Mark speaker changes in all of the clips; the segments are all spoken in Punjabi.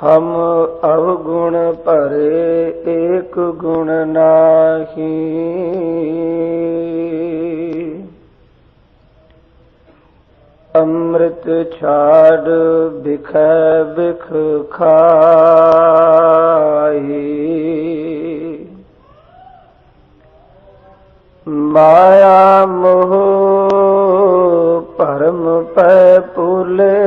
Speaker 1: हम अवगुण परे एक गुण नाही। अमृत छाड़ बिख बिख खाई। माया मोह परम पै पुले।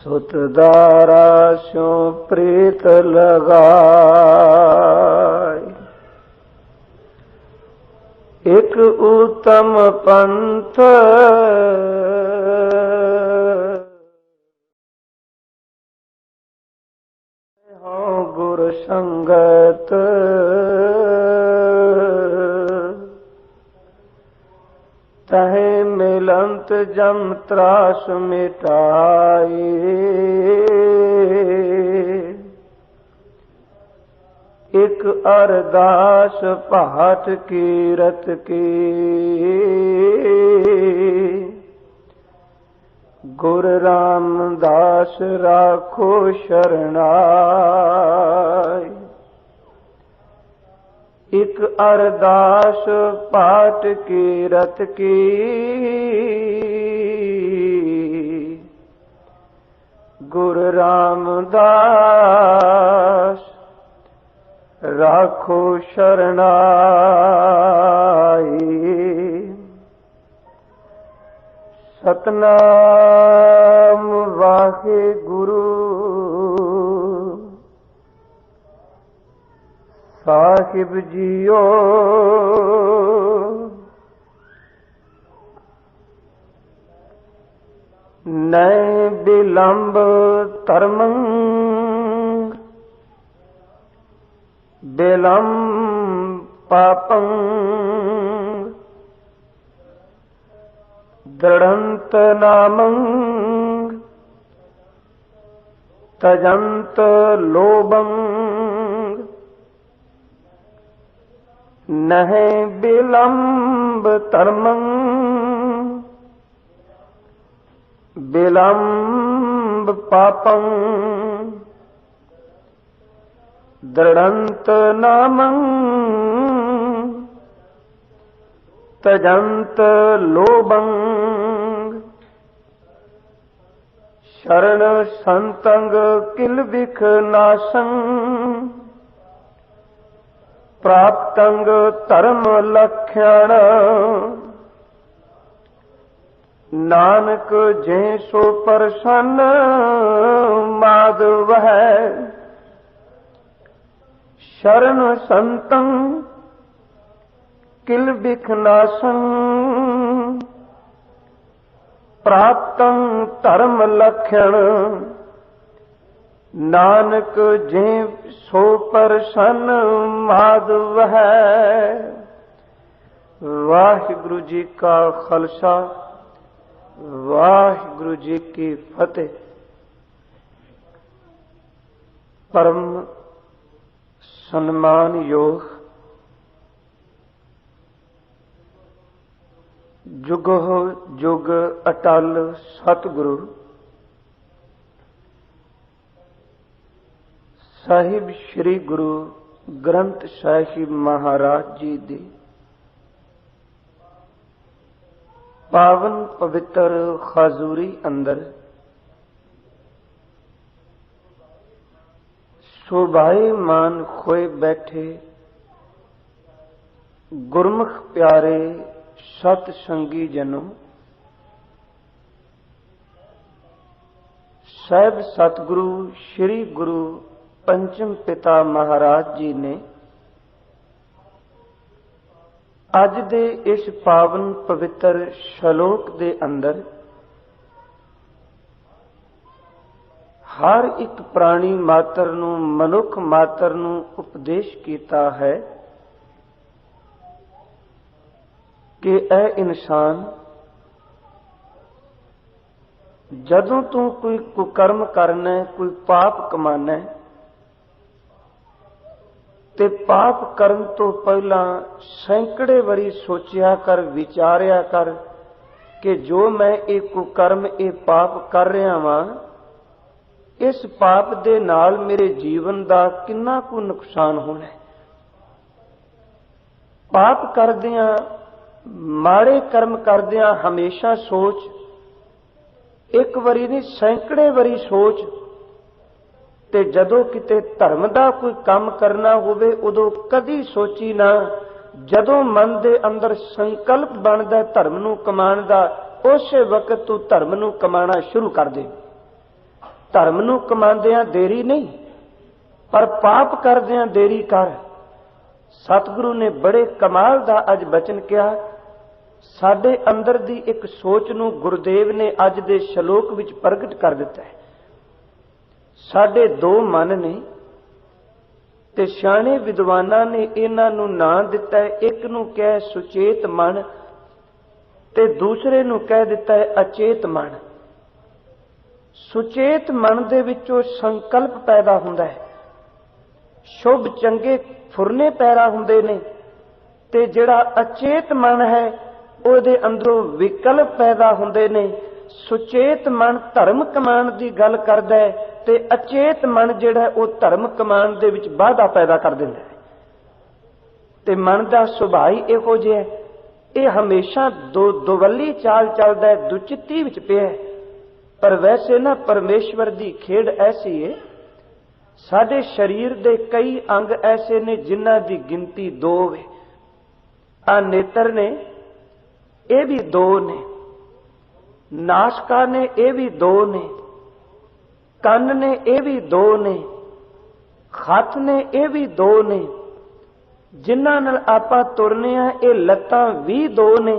Speaker 1: सुत दारा स्यों प्रीत लगाई। एक उत्तम पंथ हो गुरु संगत। तहे मिलंत जम त्रास मिटाई। एक अरदास पाठ कीरत की। गुरु रामदास राखो शरणाई। एक अरदास पाठ कीरत की। गुरु रामदास राखो शरणाई। सतनाम वाहे गुरु साहिब जियो। नए विलंब धर्मं विलंब पापं। दृढ़ंत नामं तजंत लोभं। नहे विलंब धर्मं विलंब पापं। दृढ़ंत नामं तजंत लोभं। शरण संतंग किल बिख नाशं। प्राप्तंग धर्म लक्षण। नानक जे सो प्रसन्न माधव है। शरण संतं किल बिख नाशं। प्राप्तं धर्म लक्षण। नानक जे सो प्रसन्न माधव है। वाहिगुरु जी का खालसा वाहिगुरु जी की फतेह। परम सम्मान योग जुगो जुग अटल सतगुरु साहिब श्री गुरु ग्रंथ साहिब महाराज जी दी पावन पवित्र खाजूरी अंदर शोभायमान खोए बैठे गुरमुख प्यारे सतसंगी जनों। साहिब सतगुरु श्री गुरु पंचम पिता महाराज जी ने अज दे इस पावन पवित्र श्लोक दे अंदर हर एक प्राणी मात्र नूं मनुख मात्र नूं उपदेश कीता है कि ऐ इंसान जदों तू कोई कुकर्म करना है, कोई पाप कमाना है, ते पाप करन तो पहला सैकड़े वारी सोचिया कर, विचारिया कर कि जो मैं ये कुकर्म ये पाप कर रहा वां, इस पाप दे नाल मेरे जीवन का कितना कु नुकसान होना है। पाप करदियां, माड़े कर्म करदियां हमेशा सोच, एक वारी नहीं सैकड़े वारी सोच, ते जदों किते धर्म का कोई काम करना होवे उदों कदी सोची ना। जदों मन दे अंदर संकल्प बनदा धर्म नूं कमाण दा, उस वक्त तू धर्म नूं कमाना शुरू कर दे। धर्म नूं कमांदियां देरी नहीं, पर पाप करदियां देरी कर। सतगुरु ने बड़े कमाल दा अज बचन किया। साडे अंदर दी एक सोच नूं गुरुदेव ने अज दे श्लोक विच प्रगट कर दिता है। साडे दो मन ने ते सियाणे विद्वानां ने इन्हां नूं नां दिता है। एक नूं कह सुचेत मन ते दूसरे नूं कह दिता है अचेत मन। सुचेत मन दे विचों संकल्प पैदा हुंदा है, शुभ चंगे फुरने पैदा हुंदे ने, ते जिहड़ा अचेत मन है ਉਹਦੇ अंदरों विकल्प पैदा हुंदे ने। सुचेत मन धर्म कमाण दी गल करदा है ते अचेत मन जिहड़ा वो धर्म कमाण दे विच बाधा पैदा कर दिंदा है। ते मन दा सुभाਅ ही इहो जिहा है, ये हमेशा दोवल्ली चाल चलदा है, दुचित्ती विच पिया है। पर वैसे ना परमेश्वर दी खेड ऐसी है, साडे शरीर दे कई अंग ऐसे ने जिन्हां दी गिनती 2 है। आ नेत्र ने ये भी 2 ने, नासका ने ये भी 2 ने, कन ने ये भी 2 ने, हथ ने ये भी 2 ने, जिन्हां नाल आपां तुरने आ ये लत्तां भी 2 ने।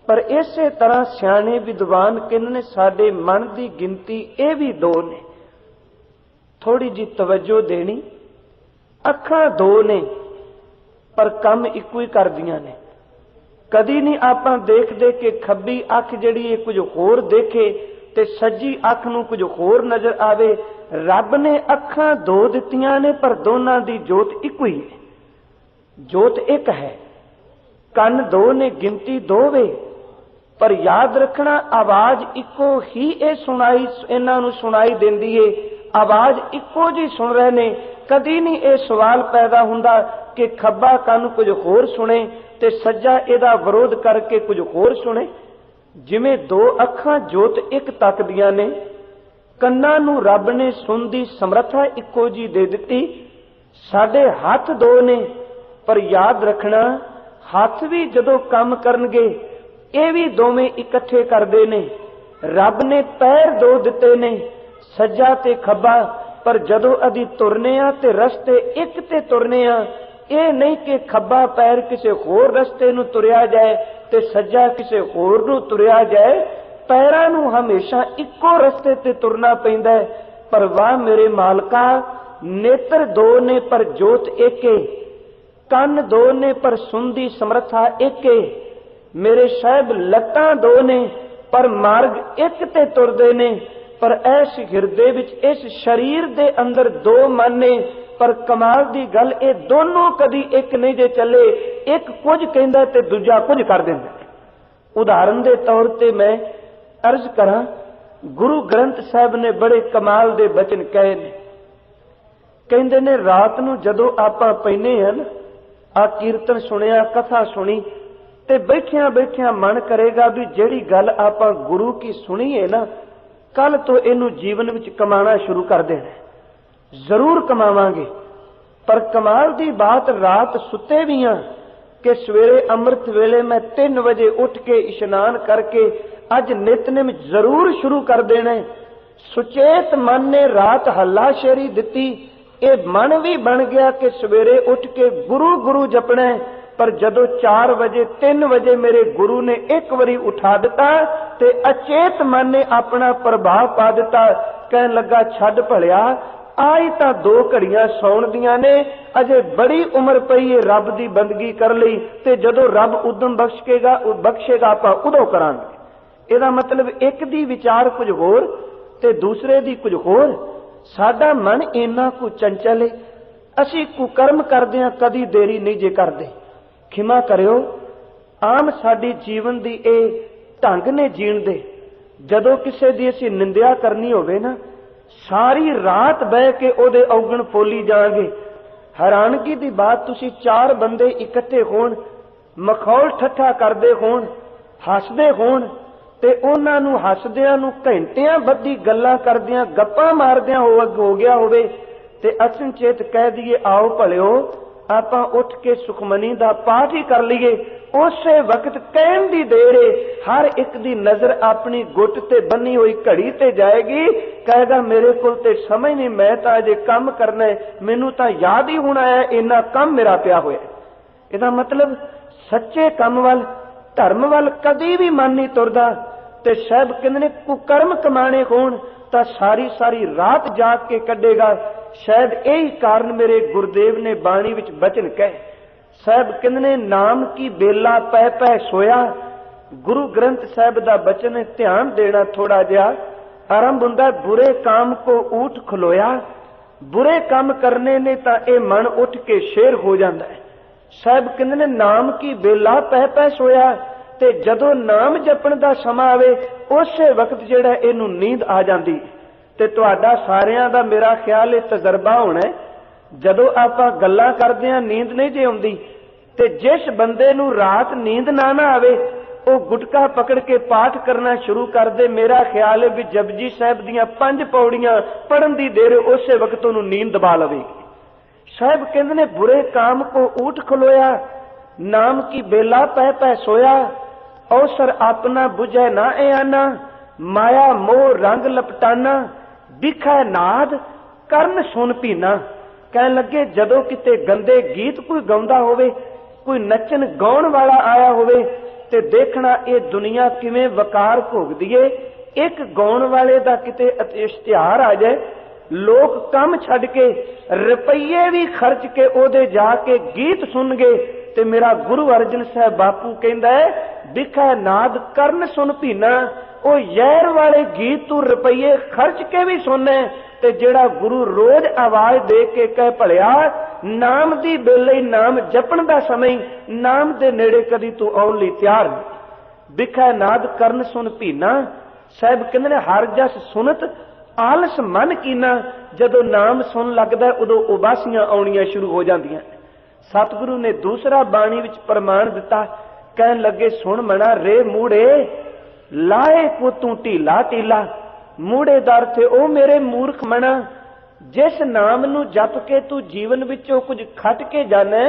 Speaker 1: पर इसे तरह सियाणे विद्वान कहंदे ने साडे मन की गिनती ये भी 2 ने। थोड़ी जी तवज्जो देनी। अखां 2 ने पर काम इको ही करदियां ने। कदी नहीं आपां देखदे कि खब्बी अख जिहड़ी है कुछ होर देखे ते सज्जी अख नूं कुछ होर नजर आवे। रब ने अखां 2 दित्तियां ने पर दोनां दी जोत इको ही है, जोत एक है। कन 2 ने, गिनती 2 वे, पर याद रखना आवाज इको ही इन्हां नूं सुनाई देंदी है। आवाज इको जी सुन रहे ने। कदी नहीं यह सवाल पैदा हुंदा कि खब्बा कन कुछ होर सुने ते सज्जा इहदा विरोध करके कुछ होर सुने। जिवें 2 अखां जोत एक तकदियां ने, कन्नां नूं रब ने सुन दी समर्था इको जी दे दित्ती। साडे हथ 2 ने, पर याद रखना हथ भी जदों काम करनगे ये भी दोवें इकट्ठे करदे ने। रब ने पैर 2 दिते ने, सज्जा ते खब्बा, पर जदों अदी तुरने आ ते रस्ते एक ते तुरने आ। ये नहीं कि खब्बा पैर किसी होर रस्ते नूं तुरिया जाए ते सज्जा किसी होर नूं तुरिया जाए। पैरां नूं हमेशा इको रस्ते ते तुरना पैंदा है। पर वाह मेरे मालका, नेत्र 2 ने पर जोत एक है, कन 2 ने पर सुनदी समर्था एक है। मेरे साहब लत्तां 2 ने पर मार्ग एक ते तुरदे ने। पर ऐस हिरदे विच इस शरीर दे अंदर 2 मन ने। पर कमाल दी गल ये दोनों कदी एक नहीं जे चले। एक कुछ कहंदा ते दूजा कुछ कर दिंदा। उदाहरण दे तौर ते मैं अर्ज करा, गुरु ग्रंथ साहब ने बड़े कमाल दे बचन कहे ने। कहंदे ने रात नूं जदों आपां पैने हन, आ कीर्तन सुनिया, कथा सुनी, ते बैठिया बैठिया मन करेगा भी जेड़ी गल आपां गुरु की सुनी है ना, कल तो इनू जीवन विच कमाना शुरू कर देना। जरूर कमावांगे। पर कमाल दी बात, रात सुते भी हां कि सवेरे अमृत वेले मैं 3 बजे उठ के इशनान करके अज नितनेम जरूर शुरू कर देना। सुचेत मन ने रात हल्लाशेरी दिती, ये मन भी बन गया कि सवेरे उठ के गुरु गुरु जपना। पर जदों 4 बजे 3 बजे मेरे गुरु ने एक बारी उठा दिता ते अचेत मन ने अपना प्रभाव पा दिता। कहन लगा छड़ भलिया, आई तां 2 घड़ियां सौण दियां ने, अजे बड़ी उम्र पई है रब दी बंदगी कर लई, ते जदों रब उदम बख्शेगा आपां उदों करांगे। इहदा मतलब एक दी विचार कुछ होर ते दूसरे दी कुछ होर। साडा मन इन्ना कुछ चंचल है, असीं कुकर्म करदिआं कदी देरी नहीं जे करदे। खिमा करियो, आम साडी जीवन दी ढंग ने जीण दे। जदों किसी दी असीं निंदिया करनी होवे ना, सारी रात बह के ओदे औगण फोली जाएंगे। हैरानगी दी बात, तुसीं 4 बंदे इकट्ठे होण, मखौल ठट्ठा करदे होण, हसदे होण ते उन्हां नूं हसदियां नूं घंटियां बद्धी गल्लां करदियां गप्पां मारदियां हो गया होवे ते अचनचेत कह दईए आओ भलिओ आपां उठ के सुखमनी दा पाठ ही कर लईए। उसे वक्त कहण दी देर है, हर एक दी नजर अपनी गुट ते बन्नी हुई घड़ी ते जाएगी। कहेगा मेरे कोल ते समय नहीं, मैं तां अजे काम करना है, मैनू तां याद ही होना है इन्ना काम मेरा पिया होया। इहदा मतलब सच्चे काम वल, धर्म वल कदी भी मन नहीं तुरदा। ते साहब कहंदे ने कुकर्म कमाने होण तां सारी सारी रात जाग के कढेगा। शायद यही कारण मेरे गुरुदेव ने बाणी विच बचन कहे। साहब कहंदे ने नाम की बेला पै पै सोया। गुरु ग्रंथ साहब दा बचन है, ध्यान देना थोड़ा जिहा। आरंभ हुंदा बुरे काम को ऊठ खलोया। बुरे काम करने ने तां ये मन उठ के शेर हो जाता है। साहब कहंदे ने नाम की बेला पै पै सोया ते जदों नाम जपण दा समा आवे उसे वक्त जिहड़ा इहनूं नींद आ जांदी। ते तुहाडा सारियां दा मेरा ख्याल है तजर्बा होना है, जदों आपां गल्लां करदे हां नींद नहीं जे आउंदी ते जिस बंदे नूं रात नींद ना आवे वो गुटका पकड़ के पाठ करना शुरू कर दे। मेरा ख्याल है भी जपजी साहब दीयां 5 पौड़ियां पढ़न दी देर उसे वक्त उन्होंने नींद दबा लवेगी। साहब कहंदे ने बुरे काम को ऊठ खलोया, नाम की बेला पै पै सोया। अवसर अपना बुझे ना ए आना, माया मोह रंग लपटाना। दिखै नाद करन सुन पीना। कह लगे जदों किते गंदे गीत कोई गाउंदा होवे, कोई नचन गाउण वाला आया होवे ते देखना ये दुनिया किवें वकार भोगदी है। एक गाउण वाले दा किते इश्तिहार आ जाए, लोग काम छड्ड के रुपये भी खर्च के ओदे जाके गीत सुन गए। ते मेरा गुरु अर्जन साहब बापू कहंदा है दिखै नाद करन सुन पीना। ओ यैर वाले गीत तू रुपये खर्च के भी सुनने ते जेड़ा गुरु रोज आवाज दे के कह भलिया नाम दी बेले नाम जपण दा समय, नाम दे नेड़े कदी तू आउण लई तैयार नहीं। दिखै नाद करन सुन पीना। साहब कहंदे ने हर जस सुनत आलस मन कीना। जदों नाम सुन लगदा उदों उबासियां आउणियां शुरू हो जांदियां। सतगुरु ने दूसरा बाणी विच प्रमाण दिता, कहन लगे सुन मना रे मूड़े लाए को तू ढीला ढीला। मूड़े दर थे ओ मेरे मूर्ख मना, जिस नाम नू जप के तू जीवन विचों कुछ खट के जाना,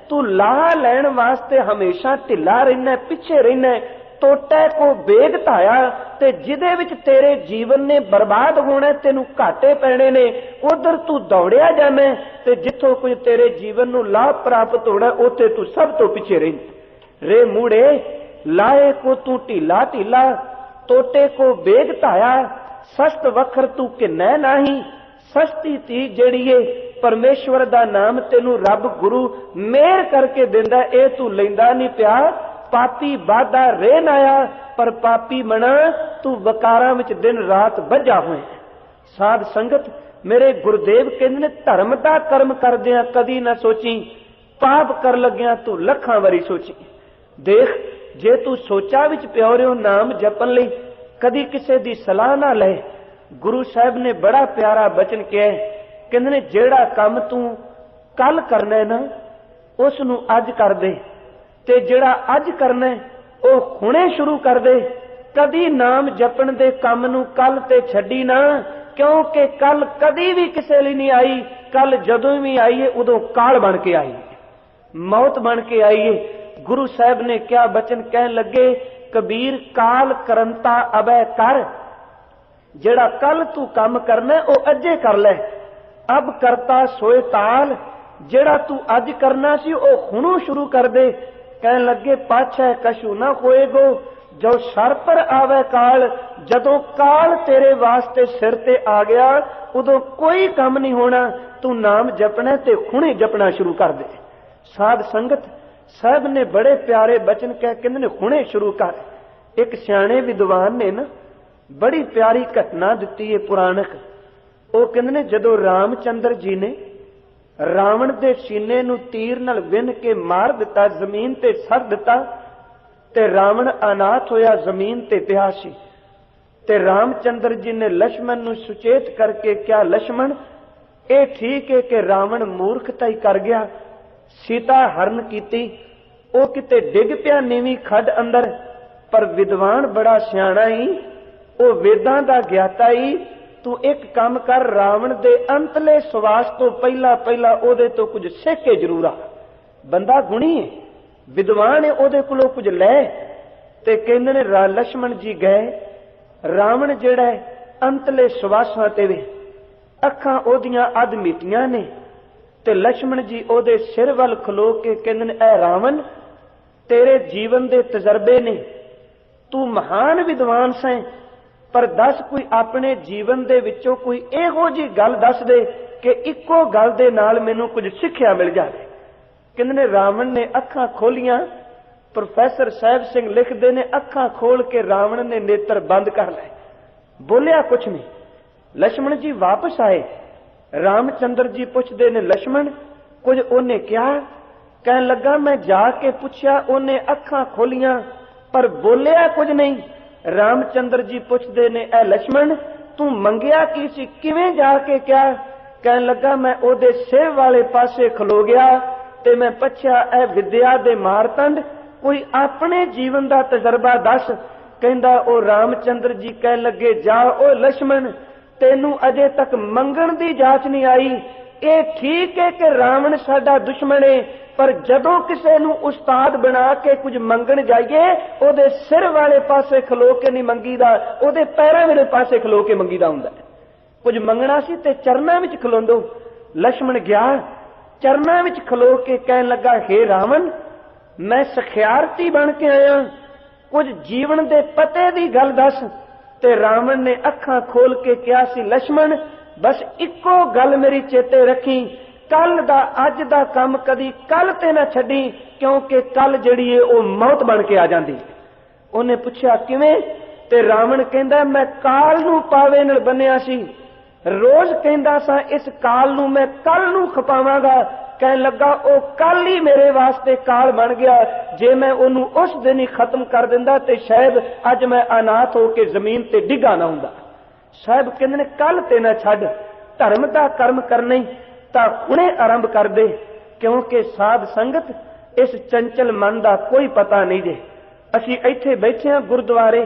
Speaker 1: तू लाह लैण वास्ते हमेशा ढिला रहना, पिछे रहना। टोटे को बेग धाया ते जिदे विच तेरे जीवन ने बर्बाद होना, तेनू घाटे पैने ने, उधर तू दौड़िया जाना ते जिथों कुछ तेरे जीवन नू लाभ प्राप्त होना उत्थे तू सब तो पिछे रही। रे मूड़े लाए को तू ढीला ढीला, टोटे को बेग धाया। सस्त वखर तू किन्नै नाही, सस्ती ती जेड़ी है परमेश्वर दा नाम तेनू रब गुरु मेहर करके दिंदा, ए तू लैंदा नहीं पिया। पापी बाधा रेन आया पर पापी मना तू वकारां विच दिन रात बझा होए। साध संगत मेरे गुरुदेव कहंदे ने धर्म दा कर्म करदियां कदी ना सोची, पाप कर लग्या तू लखां वारी सोची। देख जे तू सोचा विच पियो रिहो नाम जपन लई, कदी किसे दी सलाह ना ले। गुरु साहब ने बड़ा प्यारा बचन किया, कहंदे ने जेड़ा काम तू कल करना है ना उस नू अज कर दे, ते जेड़ा अज करना है ओ हुणे शुरू कर दे। कदी नाम जपण दे काम नू कल ते छड्डी ना, क्योंकि कल कदी भी किसे लिए नहीं आई। कल जदों भी आई है उदों काल बन के आई, मौत बन के आई है। गुरु साहब ने क्या बचन कहन लगे, कबीर काल करंता अबै कर। जेड़ा कल तू काम करना ओ अजे कर ले, अब करता सोए ताल। जेड़ा तू अज करना सी ओ हुणों शुरू कर दे। कहन लगे पाछे कशु ना होएगो, जो सर पर आवे काल। जदों काल तेरे वास्ते सिर ते आ गया उदों कोई काम नहीं होना। तू नाम जपना ते हुणे जपना शुरू कर दे। साध संगत साहब ने बड़े प्यारे बचन कह कहंदे ने हुणे शुरू कर। एक सियाणे विद्वान ने ना बड़ी प्यारी घटना दिती है पुराणक। वो कहंदे ने जदों रामचंद्र जी ने रावण दे सीने नू तीर नाल विन के मार दिता, जमीन ते सर दिता, ते रावण अनाथ होया जमीन ते पिया सी। ते रामचंद्र जी ने लक्ष्मण नूं सुचेत करके क्या, लक्ष्मण ये ठीक है कि रावण मूर्खता ही कर गया, सीता हरण कीती, वो किते डिग पिया नीवी खड अंदर, पर विद्वान बड़ा सियाणा ही, वो वेदां दा ज्ञाता ही, तू एक काम कर, रावण दे अंतले सवास तो पहला पहला ओदे तो कुछ सीख के जरूर आ। बंदा गुणी है, विद्वान है, ओदे कोलों कुछ लै। ते कहंदे ने लक्ष्मण जी गए, रावण जिहड़ा अंतले सवासां ते वे, अखां ओदियां अध मिटियां ने, ते लक्ष्मण जी ओदे सिर वल खलो के कहंदे ने, ऐ रावण, तेरे जीवन दे तजर्बे ने, तू महान विद्वान सैं, पर दस कोई अपने जीवन दे विचों कोई इहो जी गल दस दे कि इक्को गल दे नाल मैनूं कुछ सिੱਖਿਆ मिल जाए। कहंदे ने रावण ने अखां खोलियां, प्रोफेसर साहब सिंह लिखते ने, अखां खोल के रावण ने नेत्र बंद कर लए, बोलिया कुछ नहीं। लक्ष्मण जी वापस आए, रामचंद्र जी पुछदे ने, लक्ष्मण कुछ ओने क्या? कहन लगा, मैं जाके पुछया, ओने अखां खोलियां पर बोलिया कुछ नहीं। रामचंद्र जी पुछदे ने, ऐ लक्ष्मण तू मंगिया की सी, किवें जाके क्या? कहन लगा, मैं ओदे सिर वाले पासे खलो गया ते मैं पुछया, ऐ विद्या दे मारतंड, कोई अपने जीवन दा तजर्बा दस। कहंदा, ओ रामचंद्र जी कह लगे, जा ओ लक्ष्मण, तेनू अजे तक मंगण दी जाच नहीं आई। ये ठीक है कि रावण साडा दुश्मन है, पर जदों किसे नू उस्ताद बना के कुछ मंगण जाइए, ओदे सिर वाले पासे खलो के नहीं मंगीदा, ओदे पैरां वाले पासे खलो के मंगीदा हुंदा है। कुछ मंगना सी ते चरनां विच खलोंदो। लक्ष्मण गया, चरनां विच खलो के कहन लगा, हे रावण, मैं सखियारती बन के आया, कुछ जीवन दे पते दी गल दस। ते रावण ने अखां खोल के कहा सी, लक्ष्मण बस इक्को गल मेरी चेते रखी, कल दा अज दा काम कदी कल ते ना छड्डी, क्योंकि कल जिहड़ी है वो मौत बन के आ जांदी। उन्हें पूछा किवें? ते रावण कहंदा, मैं काल नूं पावे नाल बन्निया सी, रोज कहंदा सा इस काल नूं मैं कल नूं खपावांगा। कहन लगा, ओ कल ही मेरे वास्ते काल बन गया, जे मैं ओनू उस दिन ही खत्म कर दिंदा ते शायद अज मैं अनाथ होके जमीन ते डिगा ना हुंदा। साहब कहंदे ने, कल ते ना छड्ड, धर्म दा कर्म करने तां हुणे आरंभ कर दे, क्योंकि साध संगत इस चंचल मन दा कोई पता नहीं जे। असीं इत्थे बैठे हां गुरुद्वारे,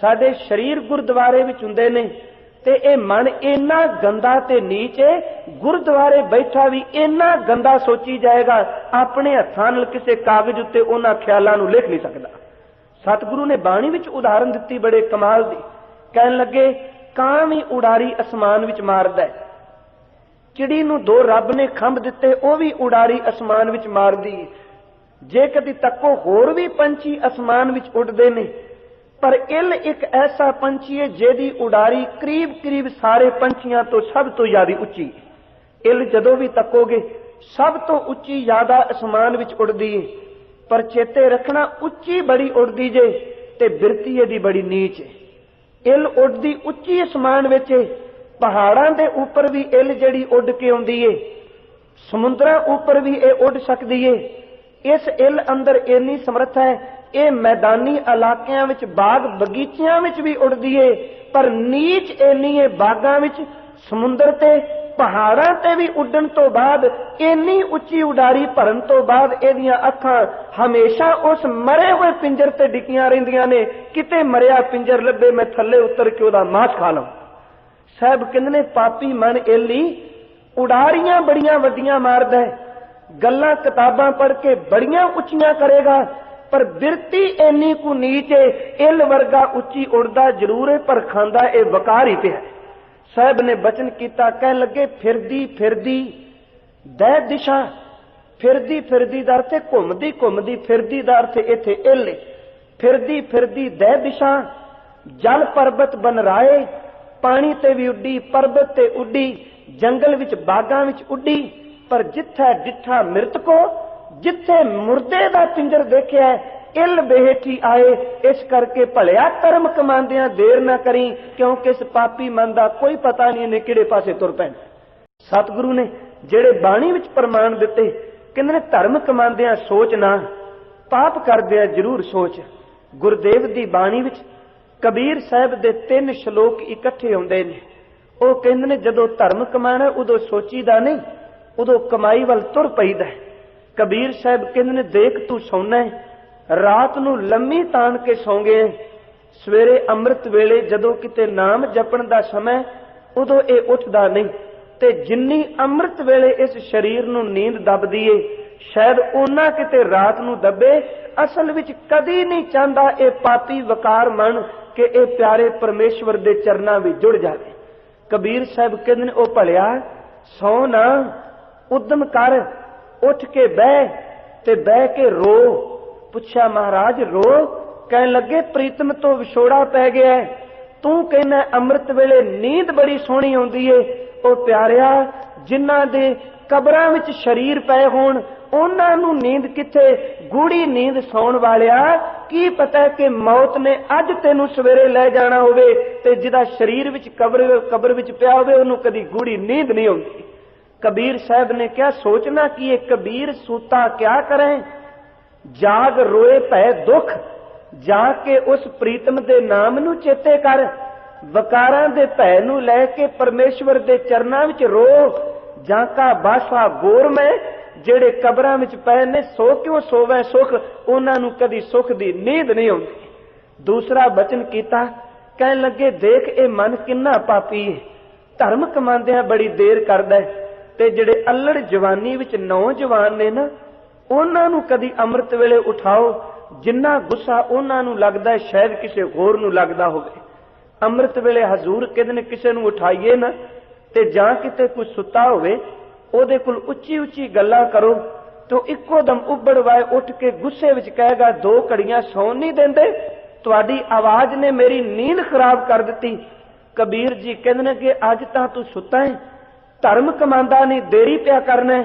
Speaker 1: साडे शरीर गुरुद्वारे विच हुंदे ने, ते ए मन इन्ना गंदा ते नीच है, गुरुद्वारे बैठा भी इन्ना गंदा सोची जाएगा, अपने हत्थां नाल किसी कागज उत्ते उन्हां ख्यालां नूं लिख नहीं सकदा। सतगुरु ने बाणी विच उदाहरण दित्ती बड़े कमाल दी। कहन लगे, ਕਾਂ भी उड़ारी आसमान विच मारदा है, चिड़ी नूं दो रब ने खंभ दिते, वो भी उड़ारी आसमान विच मारदी है। जे कदी तको होर भी पंछी आसमान विच उड़दे ने, पर इल एक ऐसा पंछी है जिहदी उड़ारी करीब करीब सारे पंछियां तो सब तो ज्यादा उच्ची। इल जदों भी तकोगे सब तो उच्ची ज्यादा आसमान विच उड़दी है, पर चेते रखना उच्ची बड़ी उड़दी जे ते बिरती दी बड़ी नीच है। इल उड़दी उच्ची आसमान विच, पहाड़ां दे उपर भी इल जिहड़ी उड़ के आउंदी है, समुद्रां उपर भी ये उड़ सकदी है। इस इल अंदर इन्नी समर्थ है, ये मैदानी इलाकिਆਂ विच बाग बगीचिਆਂ विच भी उड़दी है, पर नीच इन्नी है बागां विच, समुंदर ते पहाड़ां ते भी उड़न तो बाद इन्नी उच्ची उड़ारी भरन तो बाद इहदियां अखां हमेशा उस मरे हुए पिंजर ते डिकियां रहिंदियां ने, किते मरिया पिंजर लभे मैं थल्ले उतर के ओहदा मांस खा लवां। साहब कहंदे ने, पापी मन इली उड़ारियां बड़ियां वड्डियां मारदा है, गल्लां किताबां पढ़ के बड़ियां उच्चियां करेगा, पर बिरती इन्नी को नीच है, इल वर्गा उच्ची उड़दा जरूर है, पर खांदा ए वकार ही पिया। साहब ने बचन किया, कह लगे, फिरदी फिरदी दै दिशा, फिरदी फिरदी दा अर्थ घुमदी घुमदी, फिरदी दा अर्थ इत्थे इल, फिरदी फिरदी दै दिशा, जल पर्वत बन राए, पानी ते भी उड्डी, पर्वत ते उड्डी, जंगल विच बागां विच उड्डी, पर जिथे डिठा मृतको, जिथे मुर्दे दा पिंजर देखिया इल बेहठी आए। इस करके भलिया कर्म कमांदियां देर ना करी, क्योंकि इस पापी मन दा कोई पता नहीं ने किहड़े पासे तुर पैण। सतगुरु ने जेड़े बाणी विच प्रमाण दिते, कहंदे ने धर्म कमांदियां सोच ना, ਪਾਪ ਕਰਦਿਆਂ ਜ਼ਰੂਰ ਸੋਚ। ਗੁਰਦੇਵ ਦੀ ਬਾਣੀ ਵਿੱਚ ਕਬੀਰ ਸਾਹਿਬ ਦੇ 3 ਸ਼ਲੋਕ ਇਕੱਠੇ ਆਉਂਦੇ ਨੇ। ਉਹ ਕਹਿੰਦੇ ਨੇ ਜਦੋਂ ਧਰਮ ਕਮਾਣਾ ਉਦੋਂ ਸੋਚੀਦਾ ਨਹੀਂ, ਉਦੋਂ ਕਮਾਈ ਵੱਲ ਤੁਰ ਪਈਦਾ। ਕਬੀਰ ਸਾਹਿਬ ਕਹਿੰਦੇ ਨੇ ਦੇਖ ਤੂੰ ਸੌਣਾ ਰਾਤ ਨੂੰ ਲੰਮੀ ਤਾਣ ਕੇ ਸੌਂਗੇ, ਸਵੇਰੇ ਅੰਮ੍ਰਿਤ ਵੇਲੇ ਜਦੋਂ ਕਿਤੇ ਨਾਮ ਜਪਣ ਦਾ ਸਮਾਂ ਉਦੋਂ ਇਹ ਉੱਠਦਾ ਨਹੀਂ। ਤੇ ਜਿੰਨੀ ਅੰਮ੍ਰਿਤ ਵੇਲੇ ਇਸ ਸਰੀਰ ਨੂੰ ਨੀਂਦ ਦੱਬਦੀ ਏ ਸ਼ਾਇਦ ਉਹਨਾਂ ਕਿਤੇ ਰਾਤ ਨੂੰ ਦੱਬੇ। ਅਸਲ ਵਿੱਚ ਕਦੀ ਨਹੀਂ ਚਾਹੁੰਦਾ ਇਹ ਪਾਪੀ ਵਕਾਰ ਮਨ ਕਿ ਇਹ ਪਿਆਰੇ ਪਰਮੇਸ਼ਵਰ ਦੇ ਚਰਨਾਂ ਵਿੱਚ ਜੁੜ ਜਾਵੇ। ਕਬੀਰ ਸਾਹਿਬ ਕਹਿੰਦੇ ਨੇ ਉਹ ਭਲਿਆ ਸੌ ਨਾ, ਉਦਮ ਕਰ, ਉੱਠ ਕੇ ਬਹਿ ਤੇ ਬਹਿ ਕੇ ਰੋ। ਪੁੱਛਿਆ ਮਹਾਰਾਜ ਰੋ? ਕਹਿਣ ਲੱਗੇ ਪ੍ਰੀਤਮ ਤੋਂ ਵਿਛੋੜਾ ਪੈ ਗਿਆ। ਤੂੰ ਕਹਿੰਦਾ ਅੰਮ੍ਰਿਤ ਵੇਲੇ ਨੀਂਦ ਬੜੀ ਸੋਹਣੀ ਆਉਂਦੀ ਏ। ਉਹ ਪਿਆਰਿਆ ਜਿਨ੍ਹਾਂ ਦੇ ਕਬਰਾਂ ਵਿੱਚ ਸਰੀਰ ਪਏ ਹੋਣ ਉਹਨਾਂ ਨੂੰ ਨੀਂਦ ਕਿੱਥੇ? ਗੂੜੀ ਨੀਂਦ ਸੌਣ ਵਾਲਿਆ, ਕੀ ਪਤਾ ਕਿ ਮੌਤ ਨੇ ਅੱਜ ਤੈਨੂੰ ਸਵੇਰੇ ਲੈ ਜਾਣਾ ਹੋਵੇ ਤੇ ਜਿਹਦਾ ਸਰੀਰ ਵਿੱਚ ਕਬਰ ਵਿੱਚ ਪਿਆ ਹੋਵੇ ਉਹਨੂੰ ਕਦੀ ਗੂੜੀ ਨੀਂਦ ਨਹੀਂ ਆਉਂਦੀ। ਕਬੀਰ ਸਾਹਿਬ ਨੇ ਕਿਹਾ ਸੋਚਣਾ ਕੀ ਹੈ ਕਬੀਰ ਸੂਤਾ ਕਿਆ ਕਰੇ, ਜਾਗ ਰੋਏ ਭੈ ਦੁੱਖ, ਜਾ ਕੇ ਉਸ ਪ੍ਰੀਤਮ ਦੇ ਨਾਮ ਨੂੰ ਚੇਤੇ ਕਰ। ਵਕਾਰਾਂ ਦੇ ਭੈ ਨੂੰ ਲੈ ਕੇ ਪਰਮੇਸ਼ਵਰ ਦੇ ਚਰਨਾਂ ਵਿੱਚ ਰੋ। ਜਾਂ ਕਾ ਬਾਸਾ ਗੋਰ ਮੈਂ, ਜਿਹੜੇ ਕਬਰਾਂ ਵਿੱਚ ਪਏ ਨੇ ਸੋ ਕਿਉਂ ਸੋਵੇ ਸੁਖ, ਉਹਨਾਂ ਨੂੰ ਕਦੀ ਸੁਖ ਦੀ ਨੀਂਦ ਨਹੀਂ ਆਉਂਦੀ। ਦੂਸਰਾ ਬਚਨ ਕੀਤਾ, ਕਹਿਣ ਲੱਗੇ ਦੇਖ ਇਹ ਮਨ ਕਿੰਨਾ ਪਾਪੀ ਹੈ, ਧਰਮ ਕਮਾਉਂਦਿਆਂ ਬੜੀ ਦੇਰ ਕਰਦਾ ਤੇ ਜਿਹੜੇ ਅਲੜ ਜਵਾਨੀ ਵਿੱਚ ਨੌਜਵਾਨ ਨੇ ਨਾ ਉਹਨਾਂ ਨੂੰ ਕਦੀ ਅੰਮ੍ਰਿਤ ਵੇਲੇ ਉਠਾਓ। ਜਿੰਨਾ ਗੁੱਸਾ ਉਹਨਾਂ ਨੂੰ ਲੱਗਦਾ ਸ਼ਾਇਦ ਕਿਸੇ ਹੋਰ ਨੂੰ ਲੱਗਦਾ ਹੋਵੇ। ਅੰਮ੍ਰਿਤ ਵੇਲੇ ਹਜ਼ੂਰ ਕਹਿੰਦੇ ਨੇ ਕਿਸੇ ਨੂੰ ਉਠਾਈਏ ਨਾ ਤੇ ਜਾਂ ਕਿਤੇ ਕੋਈ ਸੁੱਤਾ ਹੋਵੇ ਉਹਦੇ ਕੋਲ ਉੱਚੀ ਉੱਚੀ ਗੱਲਾਂ ਕਰੋ ਤੇ ਇੱਕੋ ਦਮ ਉੱਬੜ ਵਾਏ ਉੱਠ ਕੇ ਗੁੱਸੇ ਵਿੱਚ ਕਹੇਗਾ 2 ਘੜੀਆਂ ਸੌਣ ਨਹੀਂ ਦਿੰਦੇ, ਤੁਹਾਡੀ ਆਵਾਜ਼ ਨੇ ਮੇਰੀ ਨੀਂਦ ਖਰਾਬ ਕਰ ਦਿੱਤੀ। ਕਬੀਰ ਜੀ ਕਹਿੰਦੇ ਨੇ ਕਿ ਅੱਜ ਤਾਂ ਤੂੰ ਸੁੱਤਾ ਹੈ, ਧਰਮ ਕਮਾਂਦਾ ਨਹੀਂ, ਦੇਰੀ ਪਿਆ ਕਰਨਾ।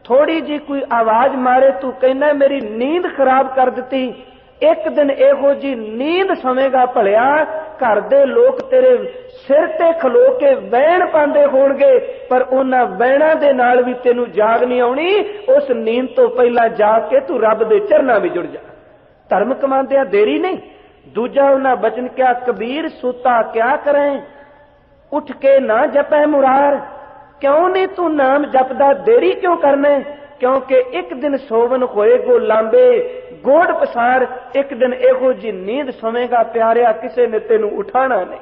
Speaker 1: ਥੋੜੀ ਜੀ ਕੋਈ ਆਵਾਜ਼ ਮਾਰੇ ਤੂੰ ਕਹਿੰਦਾ ਮੇਰੀ ਨੀਂਦ ਖਰਾਬ ਕਰ ਦਿੱਤੀ। ਇੱਕ ਦਿਨ ਇਹੋ ਜੀ ਨੀਂਦ ਸਵੇਗਾ ਭਲਿਆ ਘਰ ਦੇ ਲੋਕ ਤੇਰੇ ਸਿਰ ਤੇ ਖਲੋ ਕੇ ਵਹਿਣ ਪਾਉਂਦੇ ਹੋਣਗੇ, ਪਰ ਉਹਨਾਂ ਵਹਿਣਾਂ ਦੇ ਨਾਲ ਵੀ ਤੈਨੂੰ ਜਾਗ ਨਹੀਂ ਆਉਣੀ। ਉਸ ਨੀਂਦ ਤੋਂ ਪਹਿਲਾਂ ਜਾਗ ਕੇ ਤੂੰ ਰੱਬ ਦੇ ਚਰਨਾਂ ਵਿੱਚ ਜੁੜ ਜਾ। ਧਰਮ ਕਮਾਉਂਦਿਆਂ ਦੇਰੀ ਨਹੀਂ। ਦੂਜਾ ਉਹਨਾਂ ਬਚਨ ਕਿਹਾ ਕਬੀਰ ਸੂਤਾ ਕਿਆ ਕਰੇ, ਉੱਠ ਕੇ ਨਾ ਜਪੈ ਮੁਰਾਰ। ਕਿਉਂ ਨਹੀਂ ਤੂੰ ਨਾਮ ਜਪਦਾ, ਦੇਰੀ ਕਿਉਂ ਕਰਨਾ? ਕਿਉਂਕਿ ਇੱਕ ਦਿਨ ਸੋਵਨ ਹੋਏ ਗੋ ਲਾਂਬੇ ਗੋੜ ਪਸਾਰ, ਇੱਕ ਦਿਨ ਇਹੋ ਜੀ ਨੀਂਦ ਸੋਵੇਗਾ ਪਿਆਰਿਆ ਕਿਸੇ ਨੇ ਤੈਨੂੰ ਉਠਾਣਾ ਨਹੀਂ।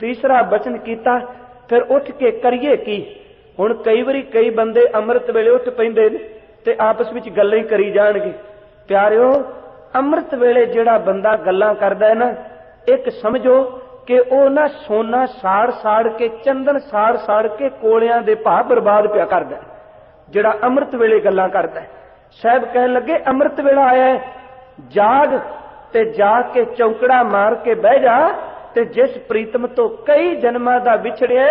Speaker 1: ਤੀਸਰਾ ਬਚਨ ਕੀਤਾ ਫਿਰ ਉੱਠ ਕੇ ਕਰੀਏ ਕੀ? ਹੁਣ ਕਈ ਵਾਰੀ ਕਈ ਬੰਦੇ ਅੰਮ੍ਰਿਤ ਵੇਲੇ ਉੱਠ ਪੈਂਦੇ ਨੇ ਤੇ ਆਪਸ ਵਿੱਚ ਗੱਲਾਂ ਹੀ ਕਰੀ ਜਾਣਗੇ। ਪਿਆਰਿਓ ਅੰਮ੍ਰਿਤ ਵੇਲੇ ਜਿਹੜਾ ਬੰਦਾ ਗੱਲਾਂ ਕਰਦਾ ਹੈ ਨਾ, ਇੱਕ ਸਮਝੋ ਕਿ ਉਹ ਨਾ ਸੋਨਾ ਸਾੜ ਸਾੜ ਕੇ, ਚੰਦਨ ਸਾੜ ਸਾੜ ਕੇ ਕੋਲਿਆਂ ਦੇ ਭਾਅ ਬਰਬਾਦ ਪਿਆ ਕਰਦਾ ਜਿਹੜਾ ਅੰਮ੍ਰਿਤ ਵੇਲੇ ਗੱਲਾਂ ਕਰਦਾ। ਸਾਹਿਬ ਕਹਿਣ ਲੱਗੇ ਅੰਮ੍ਰਿਤ ਵੇਲਾ ਆਇਆ ਹੈ, ਜਾਗ ਤੇ ਜਾ ਕੇ ਚੌਂਕੜਾ ਮਾਰ ਕੇ ਬਹਿ ਜਾ ਤੇ ਜਿਸ ਪ੍ਰੀਤਮ ਤੋਂ ਕਈ ਜਨਮਾਂ ਦਾ ਵਿਛੜਿਆ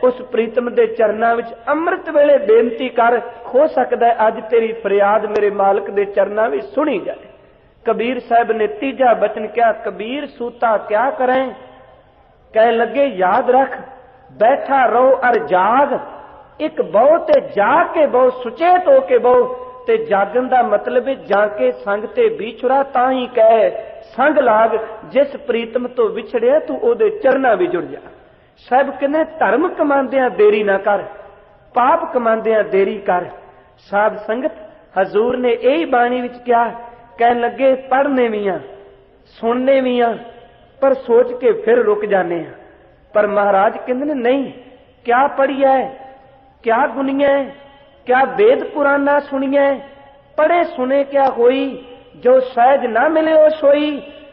Speaker 1: ਉਸ ਪ੍ਰੀਤਮ ਦੇ ਚਰਨਾਂ ਵਿੱਚ ਅੰਮ੍ਰਿਤ ਵੇਲੇ ਬੇਨਤੀ ਕਰ। ਹੋ ਸਕਦਾ ਅੱਜ ਤੇਰੀ ਫਰਿਆਦ ਮੇਰੇ ਮਾਲਕ ਦੇ ਚਰਨਾਂ ਵਿੱਚ ਸੁਣੀ ਜਾਏ। ਕਬੀਰ ਸਾਹਿਬ ਨੇ ਤੀਜਾ ਬਚਨ ਕਿਹਾ ਕਬੀਰ ਸੂਤਾ ਕਿਆ ਕਰੇ। ਕਹਿਣ ਲੱਗੇ ਯਾਦ ਰੱਖ ਬੈਠਾ ਰਹੋ ਅਰ ਜਾਗ। ਇੱਕ ਬਹੁ ਤੇ ਜਾ ਕੇ ਬਹੁ, ਸੁਚੇਤ ਹੋ ਕੇ ਬਹੁ। ਤੇ ਜਾਗਣ ਦਾ ਮਤਲਬ ਹੈ ਜਾ ਕੇ ਸੰਗ ਤੇ ਵਿਛੜਾ, ਤਾਂ ਹੀ ਕਹੇ ਸੰਗ ਲਾਗ। ਜਿਸ ਪ੍ਰੀਤਮ ਤੋਂ ਵਿਛੜਿਆ ਤੂੰ ਉਹਦੇ ਚਰਨਾਂ ਵਿੱਚ ਜੁੜ ਜਾ। ਸਾਹਿਬ ਕਹਿੰਦੇ ਧਰਮ ਕਮਾਉਂਦਿਆਂ ਦੇਰੀ ਨਾ ਕਰ, ਪਾਪ ਕਮਾਉਂਦਿਆਂ ਦੇਰੀ ਕਰ। ਸਾਧ ਸੰਗਤ ਹਜ਼ੂਰ ਨੇ ਇਹੀ ਬਾਣੀ ਵਿੱਚ ਕਿਹਾ। ਕਹਿਣ ਲੱਗੇ ਪੜ੍ਹਨੇ ਵੀ ਆ ਸੁਣਨੇ ਵੀ ਆ ਪਰ ਸੋਚ ਕੇ ਫਿਰ ਰੁਕ ਜਾਨੇ ਆ। ਪਰ ਮਹਾਰਾਜ ਕਹਿੰਦੇ ਨੇ ਨਹੀਂ, ਕਿਆ ਪੜ੍ਹੀਐ, ਕਿਆ ਗੁਣੀਐ, क्या वेद पुराना सुनिए, पढ़े सुने क्या होई, जो सहज ना मिले ओ सोई।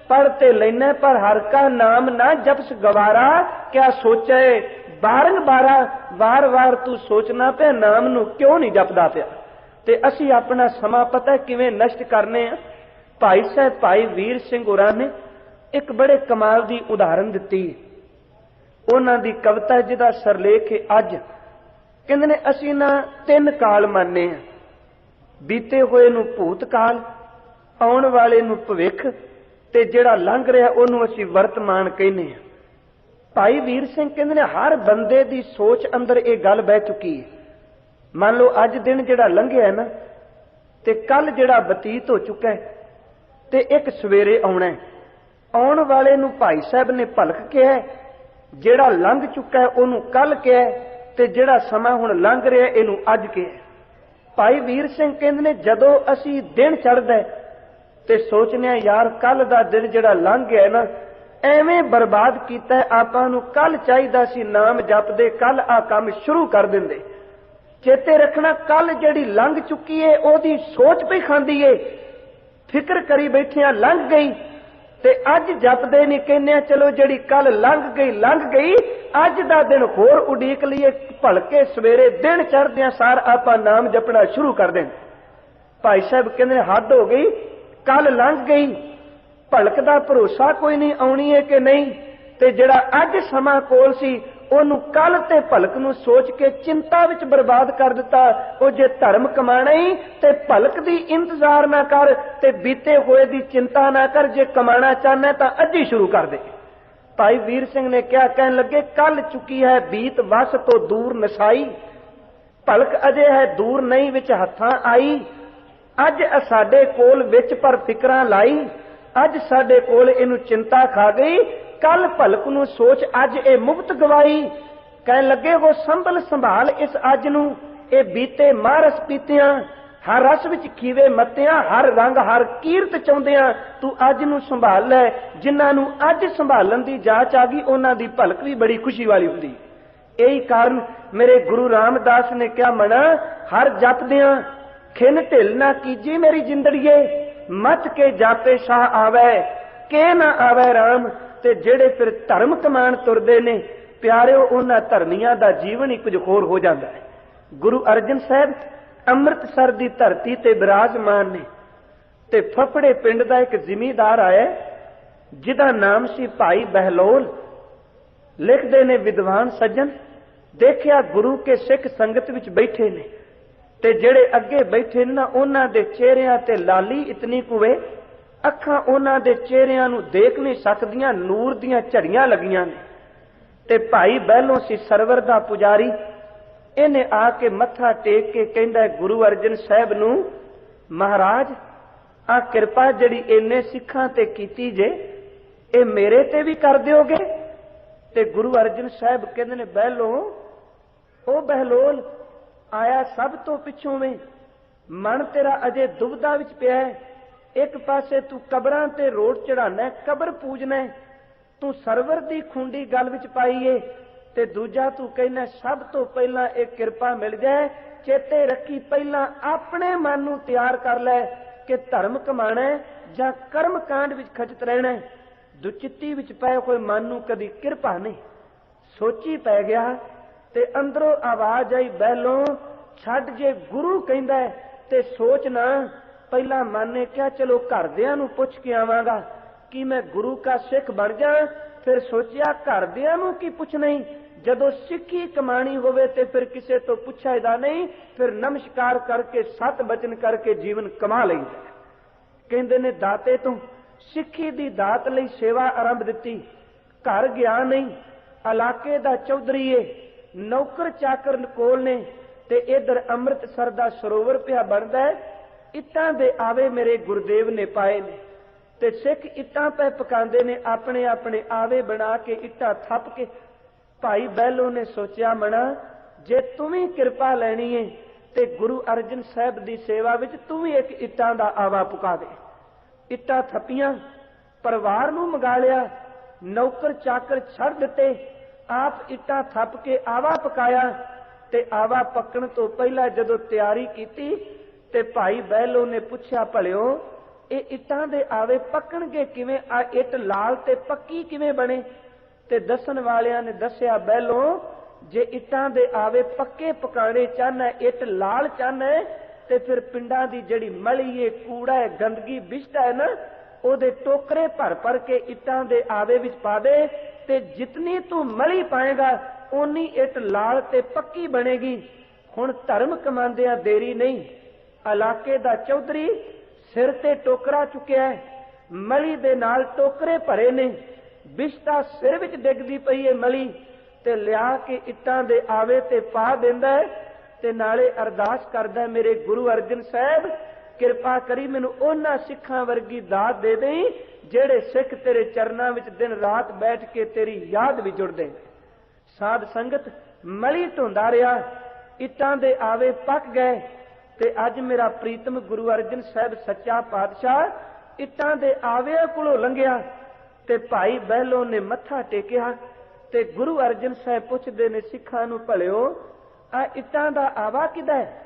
Speaker 1: पढ़ते लेने पर हर का नाम ना जपस गवारा, क्या सोचे बारंबारा, वार वार तू सोचना पे नाम नू क्यों नहीं जपदा पिया। ते असी अपना समा पता किवें नष्ट करने आ। भाई साहब भाई वीर सिंह होरां ने एक बड़े कमाल दी उदाहरण दिती। उन्हां दी कविता जिहदा सरलेख है अज। ਕਹਿੰਦੇ ਨੇ ਅਸੀਂ ਨਾ 3 ਕਾਲ ਮੰਨਦੇ ਆ, ਬੀਤੇ ਹੋਏ ਨੂੰ ਭੂਤ ਕਾਲ, ਆਉਣ ਵਾਲੇ ਨੂੰ ਭਵਿੱਖ ਤੇ ਜਿਹੜਾ ਲੰਘ ਰਿਹਾ ਉਹਨੂੰ ਅਸੀਂ ਵਰਤਮਾਨ ਕਹਿੰਦੇ ਆ। ਭਾਈ ਵੀਰ ਸਿੰਘ ਕਹਿੰਦੇ ਨੇ ਹਰ ਬੰਦੇ ਦੀ ਸੋਚ ਅੰਦਰ ਇਹ ਗੱਲ ਬਹਿ ਚੁੱਕੀ ਹੈ। ਮੰਨ ਲਓ ਅੱਜ ਦਿਨ ਜਿਹੜਾ ਲੰਘਿਆ ਹੈ ਨਾ ਤੇ ਕੱਲ ਜਿਹੜਾ ਬਤੀਤ ਹੋ ਚੁੱਕਾ ਹੈ, ਤੇ ਇੱਕ ਸਵੇਰੇ ਆਉਣਾ। ਆਉਣ ਵਾਲੇ ਨੂੰ ਭਾਈ ਸਾਹਿਬ ਨੇ ਭਲਕ ਕਿਹਾ, ਜਿਹੜਾ ਲੰਘ ਚੁੱਕਾ ਉਹਨੂੰ ਕੱਲ ਕਿਹਾ, ਤੇ ਜਿਹੜਾ ਸਮਾਂ ਹੁਣ ਲੰਘ ਰਿਹਾ ਇਹਨੂੰ ਅੱਜ ਕਿਹਾ। ਭਾਈ ਵੀਰ ਸਿੰਘ ਕਹਿੰਦੇ ਨੇ, ਜਦੋਂ ਅਸੀਂ ਦਿਨ ਚੜ੍ਹਦਾ ਤੇ ਸੋਚਨੇ ਆ ਯਾਰ ਕੱਲ ਦਾ ਦਿਨ ਜਿਹੜਾ ਲੰਘ ਗਿਆ ਨਾ, ਐਵੇਂ ਬਰਬਾਦ ਕੀਤਾ, ਆਪਾਂ ਨੂੰ ਕੱਲ ਚਾਹੀਦਾ ਸੀ ਨਾਮ ਜਪਦੇ, ਕੱਲ ਆ ਕੰਮ ਸ਼ੁਰੂ ਕਰ ਦਿੰਦੇ। ਚੇਤੇ ਰੱਖਣਾ, ਕੱਲ ਜਿਹੜੀ ਲੰਘ ਚੁੱਕੀ ਏ ਉਹਦੀ ਸੋਚ ਪਈ ਖਾਂਦੀ ਏ, ਫਿਕਰ ਕਰੀ ਬੈਠਿਆਂ ਲੰਘ ਗਈ, ਤੇ ਅੱਜ ਜਪਦੇ ਨਹੀਂ, ਕਹਿੰਦੇ ਆ ਚਲੋ ਜਿਹੜੀ ਕੱਲ ਲੰਘ ਗਈ, ਅੱਜ ਦਾ ਦਿਨ ਹੋਰ ਉਡੀਕ ਲਈਏ, ਭਲਕੇ ਸਵੇਰੇ ਦਿਨ ਚੜ੍ਹਦਿਆਂ ਸਾਰ ਆਪਾਂ ਨਾਮ ਜਪਣਾ ਸ਼ੁਰੂ ਕਰ ਦੇਣ। ਭਾਈ ਸਾਹਿਬ ਕਹਿੰਦੇ ਹੱਦ ਹੋ ਗਈ, ਕੱਲ ਲੰਘ ਗਈ, ਭਲਕ ਦਾ ਭਰੋਸਾ ਕੋਈ ਨਹੀਂ ਆਉਣੀ ਹੈ ਕਿ ਨਹੀਂ, ਤੇ ਜਿਹੜਾ ਅੱਜ ਸਮਾਂ ਕੋਲ ਸੀ ਉਹਨੂੰ ਕੱਲ ਤੇ ਭਲਕ ਨੂੰ ਸੋਚ ਕੇ ਚਿੰਤਾ ਵਿੱਚ ਬਰਬਾਦ ਕਰ ਦਿੱਤਾ। ਉਹ ਜੇ ਧਰਮ ਕਮਾਣਾ ਹੀ ਤੇ ਭਲਕ ਦੀ ਇੰਤਜ਼ਾਰ ਨਾ ਕਰ, ਤੇ ਬੀਤੇ ਹੋਏ ਦੀ ਚਿੰਤਾ ਨਾ ਕਰ, ਜੇ ਕਮਾਣਾ ਚਾਹਨਾ ਤਾਂ ਅੱਜ ਹੀ ਸ਼ੁਰੂ ਕਰ ਦੇ। ਭਾਈ ਵੀਰ ਸਿੰਘ ਨੇ ਕਿਹਾ, ਕਹਿਣ ਲੱਗੇ ਕੱਲ ਚੁੱਕੀ ਹੈ ਬੀਤ ਵਸ ਤੋਂ ਦੂਰ ਨਸਾਈ, ਭਲਕ ਅਜੇ ਹੈ ਦੂਰ ਨਹੀਂ ਵਿੱਚ ਹੱਥਾਂ ਆਈ, ਅੱਜ ਸਾਡੇ ਕੋਲ ਵਿੱਚ ਪਰ ਫਿਕਰਾਂ ਲਾਈ, ਅੱਜ ਸਾਡੇ ਕੋਲ ਇਹਨੂੰ ਚਿੰਤਾ ਖਾ ਗਈ, ਕੱਲ ਭਲਕ ਨੂੰ ਸੋਚ ਅੱਜ ਇਹ ਮੁਫਤ ਗਵਾਈ। ਕਹਿਣ ਲੱਗੇ ਉਹ ਸੰਭਾਲ ਇਸ ਅੱਜ ਨੂੰ, ਇਹ ਬੀਤੇ ਮਾਰਸ ਪੀਤਿਆਂ, ਹਰ ਰਸ ਵਿੱਚ ਖੀਵੇ ਮੱਤਿਆਂ, ਹਰ ਰੰਗ ਹਰ ਕੀਰਤ ਚਾਹੁੰਦਿਆਂ, ਤੂੰ ਅੱਜ ਨੂੰ ਸੰਭਾਲ ਲੈ। ਜਿਨ੍ਹਾਂ ਨੂੰ ਅੱਜ ਸੰਭਾਲਣ ਦੀ ਜਾਚ ਆ ਗਈ ਉਹਨਾਂ ਦੀ ਭਲਕ ਵੀ ਬੜੀ ਖੁਸ਼ੀ ਵਾਲੀ ਹੁੰਦੀ। ਇਹੀ ਕਾਰਨ ਮੇਰੇ ਗੁਰੂ ਰਾਮਦਾਸ ਨੇ ਕਿਹਾ, ਮਣਾ ਹਰ ਜਪਦਿਆਂ ਖਿੰਨ ਢਿੱਲ ਨਾ ਕੀਜੀ ਮੇਰੀ ਜਿੰਦੜੀਏ, ਮੱਥ ਕੇ ਜਾਪੇ ਸ਼ਾਹ ਆਵੇ ਕੇ ਨਾ ਆਵੇ ਰਾਮ। ਤੇ ਜਿਹੜੇ ਫਿਰ ਧਰਮ ਕਮਾਣ ਤੁਰਦੇ ਨੇ ਪਿਆਰਿਓ, ਉਹਨਾਂ ਧਰਮੀਆਂ ਦਾ ਜੀਵਨ ਹੀ ਕੁਝ ਹੋਰ ਹੋ ਜਾਂਦਾ ਹੈ। ਗੁਰੂ ਅਰਜਨ ਸਾਹਿਬ ਅੰਮ੍ਰਿਤਸਰ ਦੀ ਧਰਤੀ ਤੇ ਬਿਰਾਜਮਾਨ ਨੇ, ਤੇ ਫਫੜੇ ਪਿੰਡ ਦਾ ਇੱਕ ਜ਼ਿਮੀਂਦਾਰ ਆਇਆ ਜਿਹਦਾ ਨਾਮ ਸੀ ਭਾਈ ਬਹਿਲੋਲ। ਲਿਖਦੇ ਨੇ ਵਿਦਵਾਨ ਸੱਜਣ, ਦੇਖਿਆ ਗੁਰੂ ਕੇ ਸਿੱਖ ਸੰਗਤ ਵਿੱਚ ਬੈਠੇ ਨੇ, ਤੇ ਜਿਹੜੇ ਅੱਗੇ ਬੈਠੇ ਨੇ ਨਾ ਉਹਨਾਂ ਦੇ ਚਿਹਰਿਆਂ ਤੇ ਲਾਲੀ ਇਤਨੀ ਕੁਵੇ, ਅੱਖਾਂ ਉਹਨਾਂ ਦੇ ਚਿਹਰਿਆਂ ਨੂੰ ਦੇਖ ਨਹੀਂ ਸਕਦੀਆਂ, ਨੂਰ ਦੀਆਂ ਝੜੀਆਂ ਲੱਗੀਆਂ ਨੇ। ਤੇ ਭਾਈ ਬਹਿਲੋਂ ਸੀ ਸਰਵਰ ਦਾ ਪੁਜਾਰੀ, ਇਹਨੇ ਆ ਕੇ ਮੱਥਾ ਟੇਕ ਕੇ ਕਹਿੰਦਾ ਗੁਰੂ ਅਰਜਨ ਸਾਹਿਬ ਨੂੰ, ਮਹਾਰਾਜ ਆ ਕਿਰਪਾ ਜਿਹੜੀ ਇੰਨੇ ਸਿੱਖਾਂ ਤੇ ਕੀਤੀ ਜੇ, ਇਹ ਮੇਰੇ ਤੇ ਵੀ ਕਰ ਦਿਓਗੇ? ਤੇ ਗੁਰੂ ਅਰਜਨ ਸਾਹਿਬ ਕਹਿੰਦੇ ਨੇ, ਬਹਿਲੋਂ ਉਹ ਬਹਿਲੋਲ ਆਇਆ ਸਭ ਤੋਂ ਪਿੱਛੋਂ ਵੇ, ਮਨ ਤੇਰਾ ਅਜੇ ਦੁਬਦਾ ਵਿੱਚ ਪਿਆ ਹੈ। ਇੱਕ ਪਾਸੇ ਤੂੰ ਕਬਰਾਂ ਤੇ ਰੋਟ ਚੜਾਣਾ, ਕਬਰ ਪੂਜਣਾ, ਤੂੰ ਸਰਵਰ ਦੀ ਖੁੰਡੀ ਗੱਲ ਵਿੱਚ ਪਾਈਏ, ਤੇ ਦੂਜਾ ਤੂੰ ਕਹਿੰਦਾ ਸਭ ਤੋਂ ਪਹਿਲਾਂ ਇਹ ਕਿਰਪਾ ਮਿਲ ਜਾਏ। ਚੇਤੇ ਰੱਖੀ, ਪਹਿਲਾਂ ਆਪਣੇ ਮਨ ਨੂੰ ਤਿਆਰ ਕਰ ਲੈ ਕਿ ਧਰਮ ਕਮਾਣਾ ਜਾਂ ਕਰਮ ਕਾਂਡ ਵਿੱਚ ਖਚਤ ਰਹਿਣਾ। ਦੁਚਿੱਤੀ ਵਿੱਚ ਪਏ ਹੋਏ ਮਨ ਨੂੰ ਕਦੀ ਕਿਰਪਾ ਨਹੀਂ। ਸੋਚੀ ਪੈ ਗਿਆ ਤੇ ਅੰਦਰੋਂ ਆਵਾਜ਼ ਆਈ, ਬਹਿਲੋਂ ਛੱਡ, ਜੇ ਗੁਰੂ ਕਹਿੰਦਾ ਤੇ ਸੋਚ ਨਾ। ਪਹਿਲਾਂ ਮਨ ਨੇ ਕਿਹਾ ਚਲੋ ਘਰਦਿਆਂ ਨੂੰ ਪੁੱਛ ਕੇ ਆਵਾਂਗਾ ਕਿ ਮੈਂ ਗੁਰੂ ਕਾ ਸਿੱਖ ਬਣ ਜਾ। ਫਿਰ ਸੋਚਿਆ ਘਰਦਿਆਂ ਨੂੰ ਕੀ ਪੁੱਛਣਾ ਹੀ, ਜਦੋਂ ਸਿੱਖੀ ਕਮਾਣੀ ਹੋਵੇ ਤੇ ਫਿਰ ਕਿਸੇ ਤੋਂ ਪੁੱਛਾਇਦਾ ਨਹੀਂ, ਫਿਰ ਨਮਸਕਾਰ ਕਰਕੇ ਸਤ ਬਚਨ ਕਰਕੇ ਜੀਵਨ ਕਮਾ ਲਈਦਾ। ਕਹਿੰਦੇ ਨੇ ਦਾਤੇ ਤੋਂ ਸਿੱਖੀ ਦੀ ਦਾਤ ਲਈ ਸੇਵਾ ਆਰੰਭ ਦਿੱਤੀ, ਘਰ ਗਿਆ ਨਹੀਂ, ਇਲਾਕੇ ਦਾ ਚੌਧਰੀ ਏ, ਨੌਕਰ ਚਾਕਰ ਕੋਲ ਨੇ, ਤੇ ਇਧਰ ਅੰਮ੍ਰਿਤਸਰ ਦਾ ਸਰੋਵਰ ਪਿਆ ਬਣਦਾ ਹੈ, ਇੱਟਾਂ ਦੇ ਆਵੇ ਮੇਰੇ ਗੁਰਦੇਵ ਨੇ ਪਾਏ ਨੇ, ਤੇ ਸਿੱਖ ਇੱਟਾਂ ਪੈ ਪਕਾਉਂਦੇ ਨੇ, ਆਪਣੇ ਆਪਣੇ ਆਵੇ ਬਣਾ ਕੇ ਇੱਟਾਂ ਥੱਪ ਕੇ। ਭਾਈ ਬਹਿਲੋ ਨੇ ਸੋਚਿਆ, ਮਣਾ ਜੇ ਤੂੰ ਵੀ ਕਿਰਪਾ ਲੈਣੀ ਏ ਤੇ ਗੁਰੂ ਅਰਜਨ ਸਾਹਿਬ ਦੀ ਸੇਵਾ ਵਿੱਚ ਤੂੰ ਵੀ ਇੱਕ ਇੱਟਾਂ ਦਾ ਆਵਾ ਪਕਾ ਦੇ। ਇੱਟਾਂ ਥੱਪੀਆਂ, ਪਰਿਵਾਰ ਨੂੰ ਮੰਗਾ ਲਿਆ, ਨੌਕਰ ਚਾਕਰ ਛੱਡ ਦਿੱਤੇ, ਆਪ ਇੱਟਾਂ ਥੱਪ ਕੇ ਆਵਾ ਪਕਾਇਆ। ਤੇ ਆਵਾ ਪੱਕਣ ਤੋਂ ਪਹਿਲਾਂ ਜਦੋਂ ਤਿਆਰੀ ਕੀਤੀ ਤੇ ਭਾਈ ਬਹਿਲੋ ਨੇ ਪੁੱਛਿਆ, ਭਲਿਓ ਇਹ ਇੱਟਾਂ ਦੇ ਆਵੇ ਪੱਕਣਗੇ ਕਿਵੇਂ? ਆ ਇੱਟ ਲਾਲ ਤੇ ਪੱਕੀ ਕਿਵੇਂ ਬਣੇ? ਤੇ ਦੱਸਣ ਵਾਲਿਆਂ ਨੇ ਦੱਸਿਆ, ਬਹਿਲੋ ਜੇ ਇੱਟਾਂ ਦੇ ਆਵੇ ਪੱਕੇ ਪਕਾਣੇ ਚਾਹਨਾ, ਇੱਟ ਲਾਲ ਚਾਹਨਾ, ਤੇ ਫਿਰ ਪਿੰਡਾਂ ਦੀ ਜਿਹੜੀ ਮਲੀ ਹੈ, ਕੂੜਾ ਹੈ, ਗੰਦਗੀ ਬਿਸ਼ਟਾ ਹੈ ਨਾ, ਉਹਦੇ ਟੋਕਰੇ ਭਰ ਭਰ ਕੇ ਇੱਟਾਂ ਦੇ ਆਵੇ ਵਿੱਚ ਪਾ ਦੇ, ਤੇ ਜਿਤਨੀ ਤੂੰ ਮਲੀ ਪਾਏਗਾ ਓਨੀ ਇੱਟ ਲਾਲ ਤੇ ਪੱਕੀ ਬਣੇਗੀ। ਹੁਣ ਧਰਮ ਕਮਾਉਂਦਿਆਂ ਦੇਰੀ ਨਹੀਂ। ਇਲਾਕੇ ਦਾ ਚੌਧਰੀ ਸਿਰ ਤੇ ਟੋਕਰਾ ਚੁੱਕਿਆ, ਮਲੀ ਦੇ ਨਾਲ ਟੋਕਰੇ ਭਰੇ ਨੇ, ਬਿਸ਼ਤਾ ਸਿਰ ਵਿੱਚ ਡਿੱਗਦੀ ਪਈ ਹੈ ਮਲੀ, ਤੇ ਲਿਆ ਕੇ ਇੱਟਾਂ ਦੇ ਆਵੇ ਤੇ ਪਾ ਦਿੰਦਾ, ਤੇ ਨਾਲੇ ਅਰਦਾਸ ਕਰਦਾ, ਮੇਰੇ ਗੁਰੂ ਅਰਜਨ ਸਾਹਿਬ ਕਿਰਪਾ ਕਰੀ ਮੈਨੂੰ ਉਹਨਾਂ ਸਿੱਖਾਂ ਵਰਗੀ ਦਾਤ ਦੇ ਦੇਈ ਜਿਹੜੇ ਸਿੱਖ ਤੇਰੇ ਚਰਨਾਂ ਵਿੱਚ ਦਿਨ ਰਾਤ ਬੈਠ ਕੇ ਤੇਰੀ ਯਾਦ ਵਿੱਚ ਜੁੜਦੇ। ਸਾਧ ਸੰਗਤ ਮਲੀ ਧੁੰਦਾ ਰਿਹਾ, ਇੱਟਾਂ ਦੇ ਆਵੇ ਪੱਕ ਗਏ ਤੇ ਅੱਜ ਮੇਰਾ ਪ੍ਰੀਤਮ ਗੁਰੂ ਅਰਜਨ ਸਾਹਿਬ ਸੱਚਾ ਪਾਤਸ਼ਾਹ ਇੱਟਾਂ ਦੇ ਆਵੇ ਕੋਲੋਂ ਲੰਘਿਆ ਤੇ ਭਾਈ ਬਹਿਲੋ ਨੇ ਮੱਥਾ ਟੇਕਿਆ ਤੇ ਗੁਰੂ ਅਰਜਨ ਸਾਹਿਬ ਪੁੱਛਦੇ ਨੇ ਸਿੱਖਾਂ ਨੂੰ, ਭਲਿਓ ਆ ਇੱਟਾਂ ਦਾ ਆਵਾ ਕਿਹਦਾ ਹੈ?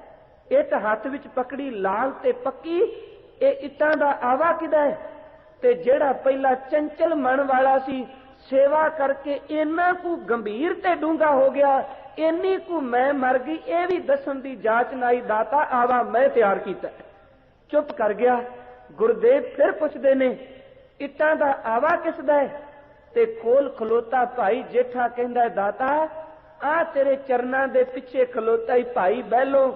Speaker 1: ਇੱਟ ਹੱਥ ਵਿੱਚ ਪਕੜੀ ਲਾਲ ਤੇ ਪੱਕੀ, ਇਹ ਇੱਟਾਂ ਦਾ ਆਵਾ ਕਿਹਦਾ ਹੈ? ਤੇ ਜਿਹੜਾ ਪਹਿਲਾਂ ਚੰਚਲ ਮਨ ਵਾਲਾ ਸੀ ਸੇਵਾ ਕਰਕੇ ਇੰਨਾ ਕੁ ਗੰਭੀਰ ਤੇ ਡੂੰਘਾ ਹੋ ਗਿਆ, ਇੰਨੀ ਕੁ ਮੈਂ ਮਰ ਗਈ ਇਹ ਵੀ ਦੱਸਣ ਦੀ ਜਾਚ ਨਾਈ ਦਾਤਾ ਆਵਾ ਮੈਂ ਤਿਆਰ ਕੀਤਾ। ਚੁੱਪ ਕਰ ਗਿਆ। ਗੁਰਦੇਵ ਫਿਰ ਪੁੱਛਦੇ ਨੇ ਇੱਟਾਂ ਦਾ ਆਵਾ ਕਿਸ ਦਾ ਹੈ? ਤੇ ਕੋਲ ਖਲੋਤਾ ਭਾਈ ਜੇਠਾ ਕਹਿੰਦਾ, ਦਾਤਾ ਆ ਤੇਰੇ ਚਰਨਾਂ ਦੇ ਪਿੱਛੇ ਖਲੋਤਾ ਹੀ ਭਾਈ ਬਹਿਲੋ,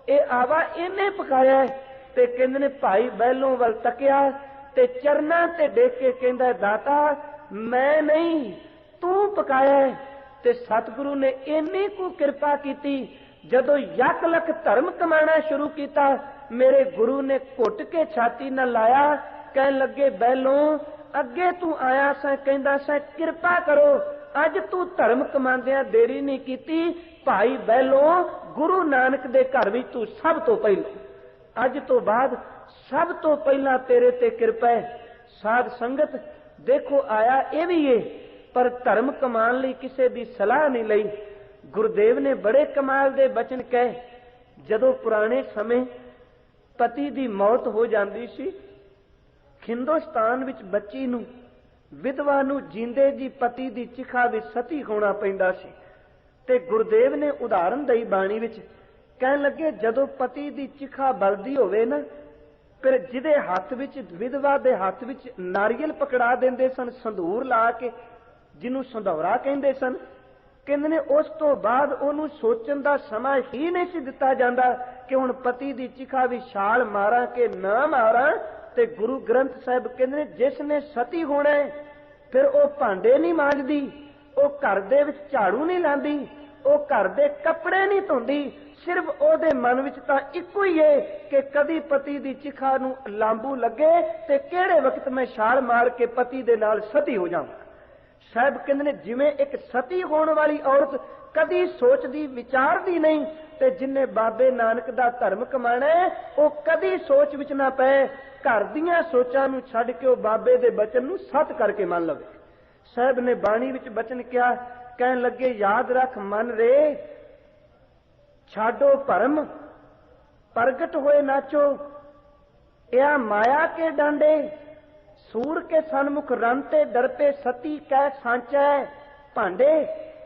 Speaker 1: ਇਹ ਆਵਾ ਇਹਨੇ ਪਕਾਇਆ। ਤੇ ਕਹਿੰਦੇ ਨੇ ਭਾਈ ਬਹਿਲੋਂ ਵੱਲ ਤੱਕਿਆ ਤੇ ਚਰਨਾਂ ਤੇ ਡੇਕ ਕੇ ਕਹਿੰਦਾ, ਦਾਤਾ ਮੈਂ ਨਹੀਂ ਤੂੰ ਪਕਾਇਆ। ਤੇ ਸਤਿਗੁਰੂ ਨੇ ਇੰਨੀ ਕੁ ਕਿਰਪਾ ਕੀਤੀ, ਜਦੋਂ 1 ਲੱਖ ਧਰਮ ਕਮਾਣਾ ਸ਼ੁਰੂ ਕੀਤਾ ਮੇਰੇ ਗੁਰੂ ਨੇ ਘੁੱਟ ਕੇ ਛਾਤੀ ਨਾਲ ਲਾਇਆ, ਕਹਿਣ ਲੱਗੇ ਬਹਿਲੋਂ ਅੱਗੇ ਤੂੰ ਆਇਆ ਸੈਂ, ਕਹਿੰਦਾ ਸੈਂ ਕਿਰਪਾ ਕਰੋ ਅੱਜ ਤੂੰ ਧਰਮ ਕਮਾਉਂਦਿਆਂ ਦੇਰੀ ਨਹੀਂ ਕੀਤੀ। ਭਾਈ ਬਹਿਲੋਂ ਗੁਰੂ ਨਾਨਕ ਦੇ ਘਰ ਵਿੱਚ ਤੂੰ ਸਭ ਤੋਂ ਪਹਿਲਾਂ, ਅੱਜ ਤੋਂ ਬਾਅਦ ਸਭ ਤੋਂ ਪਹਿਲਾਂ ਤੇਰੇ ਤੇ ਕਿਰਪਾ ਹੈ। ਸਾਧ ਸੰਗਤ ਦੇਖੋ ਆਇਆ ਇਹ ਵੀ ਏ, ਪਰ ਧਰਮ ਕਮਾਉਣ ਲਈ ਕਿਸੇ ਦੀ ਸਲਾਹ ਨਹੀਂ ਲਈ। ਗੁਰਦੇਵ ਨੇ ਬੜੇ ਕਮਾਲ ਦੇ ਬਚਨ ਕਹੇ। ਜਦੋਂ ਪੁਰਾਣੇ ਸਮੇਂ ਪਤੀ ਦੀ ਮੌਤ ਹੋ ਜਾਂਦੀ ਸੀ, ਹਿੰਦੁਸਤਾਨ ਵਿੱਚ ਬੱਚੀ ਨੂੰ ਵਿਧਵਾ ਨੂੰ ਜਿੰਦੇ ਜੀ ਪਤੀ ਦੀ ਚਿਖਾ ਵਿੱਚ ਸਤੀ ਹੋਣਾ ਪੈਂਦਾ ਸੀ। ਤੇ ਗੁਰਦੇਵ ਨੇ ਉਦਾਹਰਨ ਦਈ ਬਾਣੀ ਵਿੱਚ, ਕਹਿਣ ਲੱਗੇ ਜਦੋਂ ਪਤੀ ਦੀ ਚਿਖਾ ਬਲਦੀ ਹੋਵੇ ਨਾ, ਫਿਰ ਜਿਹਦੇ ਹੱਥ ਵਿੱਚ ਵਿਧਵਾ ਦੇ ਹੱਥ ਵਿੱਚ ਨਾਰੀਅਲ ਪਕੜਾ ਦਿੰਦੇ ਸਨ ਸੰਧੂਰ ਲਾ ਕੇ, ਜਿਹਨੂੰ ਸੰਧੌਰਾ ਕਹਿੰਦੇ ਸਨ, ਕਹਿੰਦੇ ਨੇ ਉਸ ਤੋਂ ਬਾਅਦ ਉਹਨੂੰ ਸੋਚਣ ਦਾ ਸਮਾਂ ਹੀ ਨਹੀਂ ਸੀ ਦਿੱਤਾ ਜਾਂਦਾ ਕਿ ਹੁਣ ਪਤੀ ਦੀ ਚਿਖਾ ਵੀ ਛਾਲ ਮਾਰਾਂ ਕਿ ਨਾ ਮਾਰਾਂ। ਤੇ ਗੁਰੂ ਗ੍ਰੰਥ ਸਾਹਿਬ ਕਹਿੰਦੇ ਨੇ ਜਿਸ ਨੇ ਸਤੀ ਹੋਣਾ ਫਿਰ ਉਹ ਭਾਂਡੇ ਨਹੀਂ ਮਾਂਜਦੀ, ਉਹ ਘਰ ਦੇ ਵਿੱਚ ਝਾੜੂ ਨਹੀਂ ਲਾਉਂਦੀ, ਉਹ ਘਰ ਦੇ ਕੱਪੜੇ ਨਹੀਂ ਧੋਂਦੀ, ਸਿਰਫ ਉਹਦੇ ਮਨ ਵਿੱਚ ਤਾਂ ਇੱਕੋ ਹੀ ਹੈ ਕਿ ਕਦੀ ਪਤੀ ਦੀ ਚਿਖਾ ਨੂੰ ਲਾਂਬੂ ਲੱਗੇ ਤੇ ਕਿਹੜੇ ਵਕਤ ਮੈਂ ਛਾਲ ਮਾਰ ਕੇ ਪਤੀ ਦੇ ਨਾਲ ਸਤੀ ਹੋ ਜਾਵਾਂ। ਸਾਹਿਬ ਕਹਿੰਦੇ ਨੇ ਜਿਵੇਂ ਇੱਕ ਸਤੀ ਹੋਣ ਵਾਲੀ ਔਰਤ ਕਦੀ ਸੋਚਦੀ ਵਿਚਾਰਦੀ ਨਹੀਂ, ਤੇ ਜਿਨੇ ਬਾਬੇ ਨਾਨਕ ਦਾ ਧਰਮ ਕਮਾਣਾ ਉਹ ਕਦੀ ਸੋਚ ਵਿੱਚ ਨਾ ਪਏ, ਘਰ ਦੀਆਂ ਸੋਚਾਂ ਨੂੰ ਛੱਡ ਕੇ ਉਹ ਬਾਬੇ ਦੇ ਬਚਨ ਨੂੰ ਸੱਤ ਕਰਕੇ ਮੰਨ ਲਵੇ। ਸਾਹਿਬ ਨੇ ਬਾਣੀ ਵਿੱਚ ਬਚਨ ਕਿਹਾ, ਕਹਿਣ ਲੱਗੇ ਯਾਦ ਰੱਖ ਮਨ ਰੇ, ਛਾਡੋ ਭਰਮ ਪ੍ਰਗਟ ਹੋਏ ਨਾਚੋ, ਇਹ ਮਾਇਆ ਕੇ ਡਾਂਡੇ सूर के सन्मुख रंते डरते सती कह सांचै भांडे।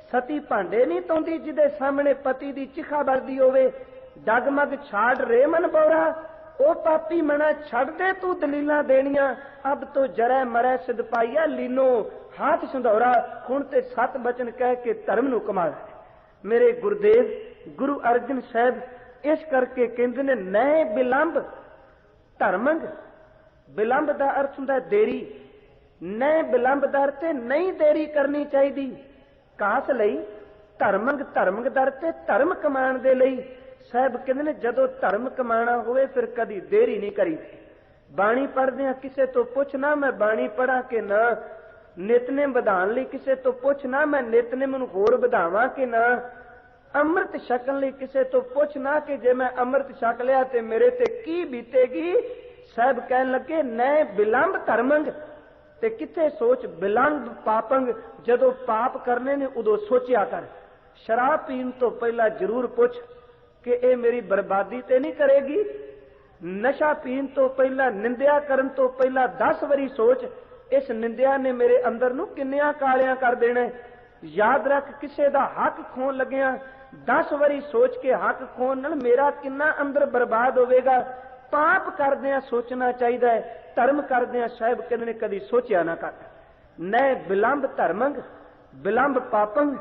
Speaker 1: सती भांडे नहीं तोंदी जिदे सामने पति दी चिखा बरदी होवे। डगमग छाड़ रे मन बोरा, ओ पापी मना छड़ दे तू दलीलां देनियां, अब तो जरै मरै सिद्ध पाइया लीनो हाथ संधौरा। हुण ते सत बचन कह के धर्म नूं कमा लै। मेरे गुरुदेव गुरु अर्जन साहब इस करके कहंदे ने नए बिलंब धर्मंग। बिलंब का अर्थ हुंदा देरी, नए बिलंब का अर्थ नहीं देरी करनी चाहिए। कास लई धर्मंग, धर्मंग का अर्थ धर्म कमाण दे लई। साहब कहंदे ने जदों धर्म कमाना होवे फिर कदी देरी नहीं करी। बाणी पढ़दे किसे तो पुछना मैं बाणी पढ़ा के ना, नितनेम वधाण लई किसे तो पुछना मैं नितनेम नूं होर वधावां के ना, अमृत छकण लई किसे तो पुछना कि जे मैं अमृत छक लिया ते मेरे ते की बीतेगी। साहब कहन लगे नए बिलंब धर्मंग, ते किथे सोच बिलंब पापंग। जदों पाप करने ने उदों सोचिया कर। शराब पीन तो पहला जरूर पुछ कि ए मेरी बर्बादी ते नहीं करेगी। नशा पीन तो पहला, निंदिया करन तो पहला 10 वारी सोच इस निंदिया ने मेरे अंदर नूं किन्नियां कालियां कर देना। याद रख किसे दा हक खोन लग्या 10 वारी सोच के हक खोन नाल मेरा किन्ना अंदर बर्बाद होवेगा। पाप करदे सोचना चाहिए, धर्म करदे साहब कहंदे ने कदी सोचिया ना कर। नए बिलंब धर्मंग बिलंब पापंग।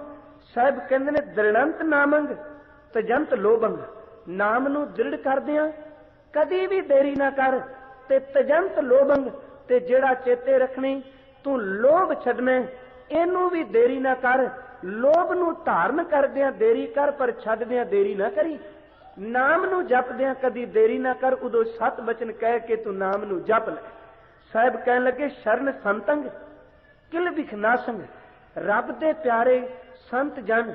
Speaker 1: साहब कहंदे ने दृढ़ंत नामंग तजंत लोभंग। नाम नूं दृढ़ करदे कदी भी देरी ना कर, ते तजंत लोभंग ते जेड़ा चेते रखनी तू लोभ छड्डना इनू भी देरी ना कर। लोभ नूं धारण करदे देरी कर पर छड्डदे देरी ना करी। ਨਾਮ ਨੂੰ ਜਪਦਿਆਂ ਕਦੀ ਦੇਰੀ ਨਾ ਕਰ, ਉਦੋਂ 7 ਬਚਨ ਕਹਿ ਕੇ ਤੂੰ ਨਾਮ ਨੂੰ ਜਪ ਲੈ। ਸਾਹਿਬ ਕਹਿਣ ਲੱਗੇ ਸ਼ਰਨ ਸੰਤੰਗ ਕਿਲ ਵਿਖਨਾਸੰਗ, ਰੱਬ ਦੇ ਪਿਆਰੇ ਸੰਤ ਜਨ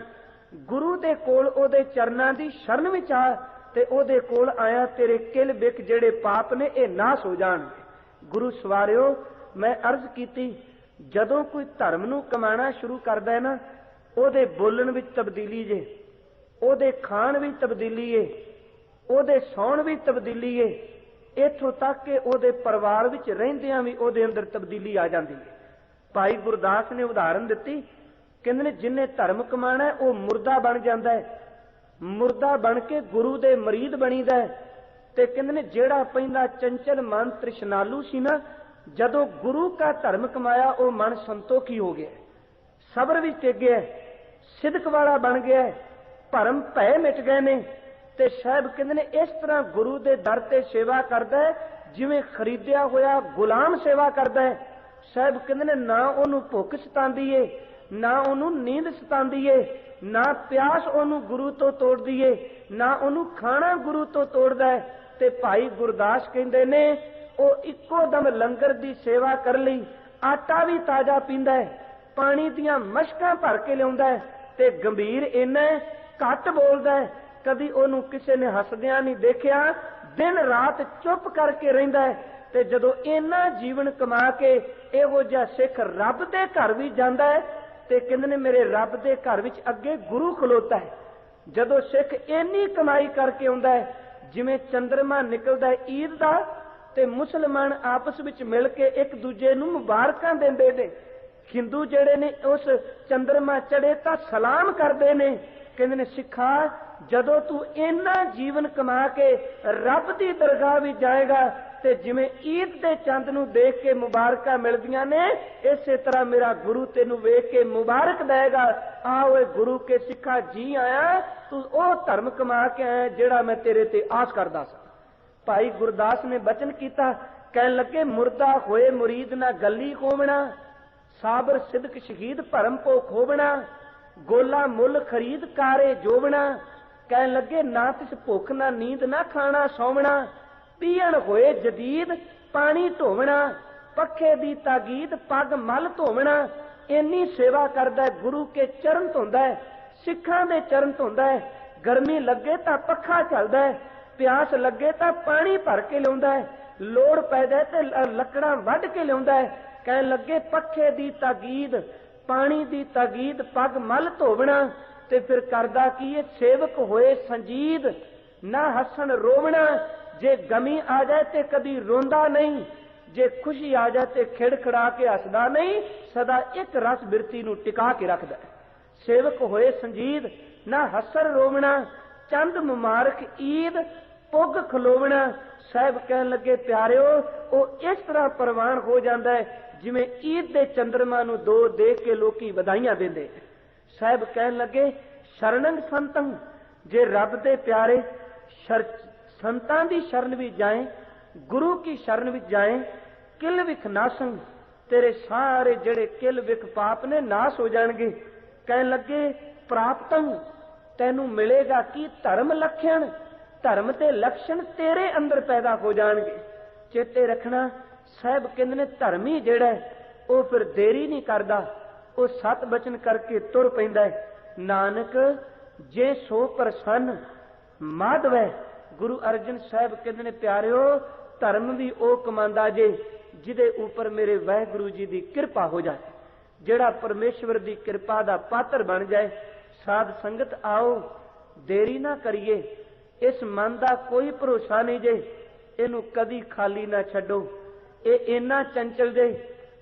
Speaker 1: ਗੁਰੂ ਦੇ ਕੋਲ ਉਹਦੇ ਚਰਨਾਂ ਦੀ ਸ਼ਰਨ ਵਿੱਚ ਆ ਤੇ ਉਹਦੇ ਕੋਲ ਆਇਆ, ਤੇਰੇ ਕਿਲ ਵਿਖ ਜਿਹੜੇ ਪਾਪ ਨੇ ਇਹ ਨਾਸ ਹੋ ਜਾਣਗੇ। ਗੁਰੂ ਸਵਾਰਿਓ, ਮੈਂ ਅਰਜ਼ ਕੀਤੀ ਜਦੋਂ ਕੋਈ ਧਰਮ ਨੂੰ ਕਮਾਣਾ ਸ਼ੁਰੂ ਕਰਦਾ ਹੈ ਨਾ, ਉਹਦੇ ਬੋਲਣ ਵਿੱਚ ਤਬਦੀਲੀ ਜੇ, ਉਹਦੇ ਖਾਣ ਵਿੱਚ ਤਬਦੀਲੀ ਏ, ਉਹਦੇ ਸੌਣ ਵਿੱਚ ਤਬਦੀਲੀ ਏ, ਇੱਥੋਂ ਤੱਕ ਕਿ ਉਹਦੇ ਪਰਿਵਾਰ ਵਿੱਚ ਰਹਿੰਦਿਆਂ ਵੀ ਉਹਦੇ ਅੰਦਰ ਤਬਦੀਲੀ ਆ ਜਾਂਦੀ ਹੈ। ਭਾਈ ਗੁਰਦਾਸ ਨੇ ਉਦਾਹਰਨ ਦਿੱਤੀ, ਕਹਿੰਦੇ ਨੇ ਜਿੰਨੇ ਧਰਮ ਕਮਾਣਾ ਉਹ ਮੁਰਦਾ ਬਣ ਜਾਂਦਾ ਹੈ, ਮੁਰਦਾ ਬਣ ਕੇ ਗੁਰੂ ਦੇ ਮਰੀਦ ਬਣੀਦਾ ਹੈ। ਤੇ ਕਹਿੰਦੇ ਨੇ ਜਿਹੜਾ ਪਹਿਲਾਂ ਚੰਚਲ ਮਨ ਤ੍ਰਿਸ਼ਨਾਲੂ ਸੀ ਨਾ, ਜਦੋਂ ਗੁਰੂ ਕਾ ਧਰਮ ਕਮਾਇਆ ਉਹ ਮਨ ਸੰਤੋਖੀ ਹੋ ਗਿਆ, ਸਬਰ ਵਿੱਚ ਟਿਕ ਗਿਆ, ਸਿਦਕ ਵਾਲਾ ਬਣ ਗਿਆ, ਭਰਮ ਭੈ ਮਿਟ ਗਏ ਨੇ। ਤੇ ਸਾਹਿਬ ਕਹਿੰਦੇ ਨੇ ਇਸ ਤਰ੍ਹਾਂ ਗੁਰੂ ਦੇ ਦਰ ਤੇ ਸੇਵਾ ਕਰਦਾ ਹੈ ਜਿਵੇਂ ਖਰੀਦਿਆ ਹੋਇਆ ਗੁਲਾਮ ਸੇਵਾ ਕਰਦਾ ਹੈ। ਸਾਹਿਬ ਕਹਿੰਦੇ ਨੇ ਨਾ ਉਹਨੂੰ ਭੁੱਖ ਸਤਾਉਂਦੀ ਏ, ਨਾ ਉਹਨੂੰ ਨੀਂਦ ਸਤਾਉਂਦੀ ਏ, ਨਾ ਪਿਆਸ ਉਹਨੂੰ ਗੁਰੂ ਤੋਂ ਤੋੜਦੀ ਏ, ਨਾ ਉਹਨੂੰ ਖਾਣਾ ਗੁਰੂ ਤੋਂ ਤੋੜਦਾ ਹੈ। ਤੇ ਭਾਈ ਗੁਰਦਾਸ ਕਹਿੰਦੇ ਨੇ ਉਹ ਇੱਕੋ ਦਮ ਲੰਗਰ ਦੀ ਸੇਵਾ ਕਰ ਲਈ, ਆਟਾ ਵੀ ਤਾਜ਼ਾ ਪੀਂਦਾ ਹੈ, ਪਾਣੀ ਦੀਆਂ ਮਸ਼ਕਾਂ ਭਰ ਕੇ ਲਿਆਉਂਦਾ ਹੈ, ਤੇ ਗੰਭੀਰ ਇੰਨਾ ਘੱਟ ਬੋਲਦਾ ਹੈ, ਕਦੀ ਉਹਨੂੰ ਕਿਸੇ ਨੇ ਹੱਸਦਿਆਂ ਨਹੀਂ ਦੇਖਿਆ, ਦਿਨ ਰਾਤ ਚੁੱਪ ਕਰਕੇ ਰਹਿੰਦਾ ਹੈ। ਤੇ ਜਦੋਂ ਇੰਨਾ ਜੀਵਨ ਕਮਾ ਕੇ ਇਹੋ ਜਿਹਾ ਸਿੱਖ ਰੱਬ ਦੇ ਘਰ ਵੀ ਜਾਂਦਾ ਹੈ, ਤੇ ਕਹਿੰਦੇ ਨੇ ਮੇਰੇ ਰੱਬ ਦੇ ਘਰ ਵਿੱਚ ਅੱਗੇ ਗੁਰੂ ਖਲੋਤਾ ਹੈ। ਜਦੋਂ ਸਿੱਖ ਇੰਨੀ ਕਮਾਈ ਕਰਕੇ ਆਉਂਦਾ ਹੈ, ਜਿਵੇਂ ਚੰਦਰਮਾ ਨਿਕਲਦਾ ਹੈ ਈਦ ਦਾ, ਤੇ ਮੁਸਲਮਾਨ ਆਪਸ ਵਿੱਚ ਮਿਲ ਕੇ ਇੱਕ ਦੂਜੇ ਨੂੰ ਮੁਬਾਰਕਾਂ ਦਿੰਦੇ ਨੇ। ਹਿੰਦੂ ਜਿਹੜੇ ਨੇ ਉਸ ਚੰਦਰਮਾ ਚੜੇ ਤਾਂ ਸਲਾਮ ਕਰਦੇ ਨੇ। ਕਹਿੰਦੇ ਨੇ ਸਿੱਖਾ ਜਦੋਂ ਤੂੰ ਇੰਨਾ ਜੀਵਨ ਕਮਾ ਕੇ ਰੱਬ ਦੀ ਦਰਗਾਹ ਵਿੱਚ ਜਾਏਗਾ, ਤੇ ਜਿਵੇਂ ਈਦ ਦੇ ਚੰਦ ਨੂੰ ਦੇਖ ਕੇ ਮੁਬਾਰਕਾਂ ਮਿਲਦੀਆਂ ਨੇ, ਇਸੇ ਤਰ੍ਹਾਂ ਮੇਰਾ ਗੁਰੂ ਤੈਨੂੰ ਵੇਖ ਕੇ ਮੁਬਾਰਕ ਦੇਗਾ। ਆ ਓਏ ਗੁਰੂ ਕੇ ਸਿੱਖਾ ਜੀ ਆਇਆ, ਤੂੰ ਉਹ ਧਰਮ ਕਮਾ ਕੇ ਆਇਆ ਜਿਹੜਾ ਮੈਂ ਤੇਰੇ ਤੇ ਆਸ ਕਰਦਾ ਸਾਂ। ਭਾਈ ਗੁਰਦਾਸ ਨੇ ਬਚਨ ਕੀਤਾ, ਕਹਿਣ ਲੱਗੇ ਮੁਰਦਾ ਹੋਏ ਮੁਰੀਦ ਨਾ ਗੱਲੀ ਕੋਵਣਾ, ਸਾਬਰ ਸਿਦਕ ਸ਼ਹੀਦ ਭਰਮ ਕੋ ਖੋਵਣਾ, ਗੋਲਾ ਮੁੱਲ ਖਰੀਦ ਕਾਰੇ ਜੋਵਣਾ। ਕਹਿਣ ਲੱਗੇ ਨਾ ਤਿਸ ਭੁੱਖ ਨਾ ਨੀਂਦ ਨਾ ਖਾਣਾ ਸੌਵਣਾ, ਪੀਣ ਹੋਏ ਜਦੀਦ ਪਾਣੀ ਢੋਵਣਾ, ਪੱਖੇ ਦੀ ਤਾਗੀਦ ਪੱਗ ਮਲ ਧੋਵਣਾ। ਇੰਨੀ ਸੇਵਾ ਕਰਦਾ, ਗੁਰੂ ਕੇ ਚਰਨ ਧੋਂਦਾ ਹੈ, ਸਿੱਖਾਂ ਦੇ ਚਰਨ ਧੋਂਦਾ ਹੈ। ਗਰਮੀ ਲੱਗੇ ਤਾਂ ਪੱਖਾ ਚੱਲਦਾ ਹੈ, ਪਿਆਸ ਲੱਗੇ ਤਾਂ ਪਾਣੀ ਭਰ ਕੇ ਲਿਆਉਂਦਾ ਹੈ, ਲੋੜ ਪੈਦਾ ਤੇ ਲੱਕੜਾਂ ਵੱਢ ਕੇ ਲਿਆਉਂਦਾ ਹੈ। ਕਹਿਣ ਲੱਗੇ ਪੱਖੇ ਦੀ ਤਾਗੀਦ ਪਾਣੀ ਦੀ ਤਾਗੀਦ ਪੱਗ ਮਲ ਧੋਵਣਾ। ਤੇ ਫਿਰ ਕਰਦਾ ਕੀ ਇਹ ਸੇਵਕ ਹੋਏ ਸੰਜੀਦ, ਨਾ ਹੱਸਣ ਰੋਵਣਾ। ਜੇ ਗਮੀ ਆ ਜਾਏ ਤੇ ਕਦੀ ਰੋਂਦਾ ਨਹੀਂ, ਜੇ ਖੁਸ਼ੀ ਆ ਜਾਏ ਤੇ ਖਿੜਖੜਾ ਕੇ ਹੱਸਦਾ ਨਹੀਂ, ਸਦਾ ਇੱਕ ਰਸ ਬਿਰਤੀ ਨੂੰ ਟਿਕਾ ਕੇ ਰੱਖਦਾ। ਸੇਵਕ ਹੋਏ ਸੰਜੀਦ ਨਾ ਹੱਸਣ ਰੋਵਣਾ, ਚੰਦ ਮੁਬਾਰਕ ਈਦ ਪੁੱਗ ਖਲੋਵਣਾ। ਸਾਹਿਬ ਕਹਿਣ ਲੱਗੇ ਪਿਆਰਿਓ ਉਹ ਇਸ ਤਰ੍ਹਾਂ ਪ੍ਰਵਾਨ ਹੋ ਜਾਂਦਾ ਹੈ ਜਿਵੇਂ ਈਦ ਦੇ ਚੰਦਰਮਾ ਨੂੰ ਦੋ ਦੇਖ ਕੇ ਲੋਕੀ ਵਧਾਈਆਂ ਦਿੰਦੇ। ਸਾਹਿਬ ਕਹਿਣ ਲੱਗੇ ਸ਼ਰਨੰਗ ਸੰਤੰ, ਜੇ ਰੱਬ ਦੇ ਪਿਆਰੇ ਸੰਤਾਂ ਦੀ ਸ਼ਰਨ ਵਿੱਚ ਜਾਏ, ਗੁਰੂ ਕੀ ਸ਼ਰਨ ਵਿੱਚ ਜਾਏ, ਕਿਲ ਵਿਖ ਨਾਸੰਗ, ਤੇਰੇ ਸਾਰੇ ਜਿਹੜੇ ਕਿਲ ਵਿਖ ਪਾਪ ਨੇ ਨਾਸ ਹੋ ਜਾਣਗੇ। ਕਹਿਣ ਲੱਗੇ ਪ੍ਰਾਪਤੰ, ਤੈਨੂੰ ਮਿਲੇਗਾ ਕੀ ਧਰਮ ਲਖਣ, ਧਰਮ ਤੇ ਲਕਸ਼ਣ ਤੇਰੇ ਅੰਦਰ ਪੈਦਾ ਹੋ ਜਾਣਗੇ। ਚੇਤੇ ਰੱਖਣਾ ਸਾਹਿਬ ਕਹਿੰਦੇ ਨੇ ਧਰਮੀ ਜਿਹੜਾ ਉਹ ਫਿਰ ਦੇਰੀ ਨਹੀਂ ਕਰਦਾ, ਉਹ 7 ਬਚਨ ਕਰਕੇ ਤੁਰ ਪੈਂਦਾ ਹੈ। ਨਾਨਕ ਜੇ ਸੋ ਪ੍ਰਸੰਨ ਮਾਧਵੈ। ਗੁਰੂ ਅਰਜਨ ਸਾਹਿਬ ਕਹਿੰਦੇ ਨੇ ਪਿਆਰਿਓ ਧਰਮ ਵੀ ਉਹ ਕਮਾਂਦਾ ਜੇ ਜਿਹਦੇ ਉੱਪਰ ਮੇਰੇ ਵਾਹਿਗੁਰੂ ਜੀ ਦੀ ਕਿਰਪਾ ਹੋ ਜਾਏ, ਜਿਹੜਾ ਪਰਮੇਸ਼ਵਰ ਦੀ ਕਿਰਪਾ ਦਾ ਪਾਤਰ ਬਣ ਜਾਏ। ਸਾਧ ਸੰਗਤ ਆਓ ਦੇਰੀ ਨਾ ਕਰੀਏ, ਇਸ ਮਨ ਦਾ ਕੋਈ ਭਰੋਸਾ ਨਹੀਂ ਜੇ, ਇਹਨੂੰ ਕਦੀ ਖਾਲੀ ਨਾ ਛੱਡੋ। ਇਹ ਇੰਨਾ ਚੰਚਲ ਜੇ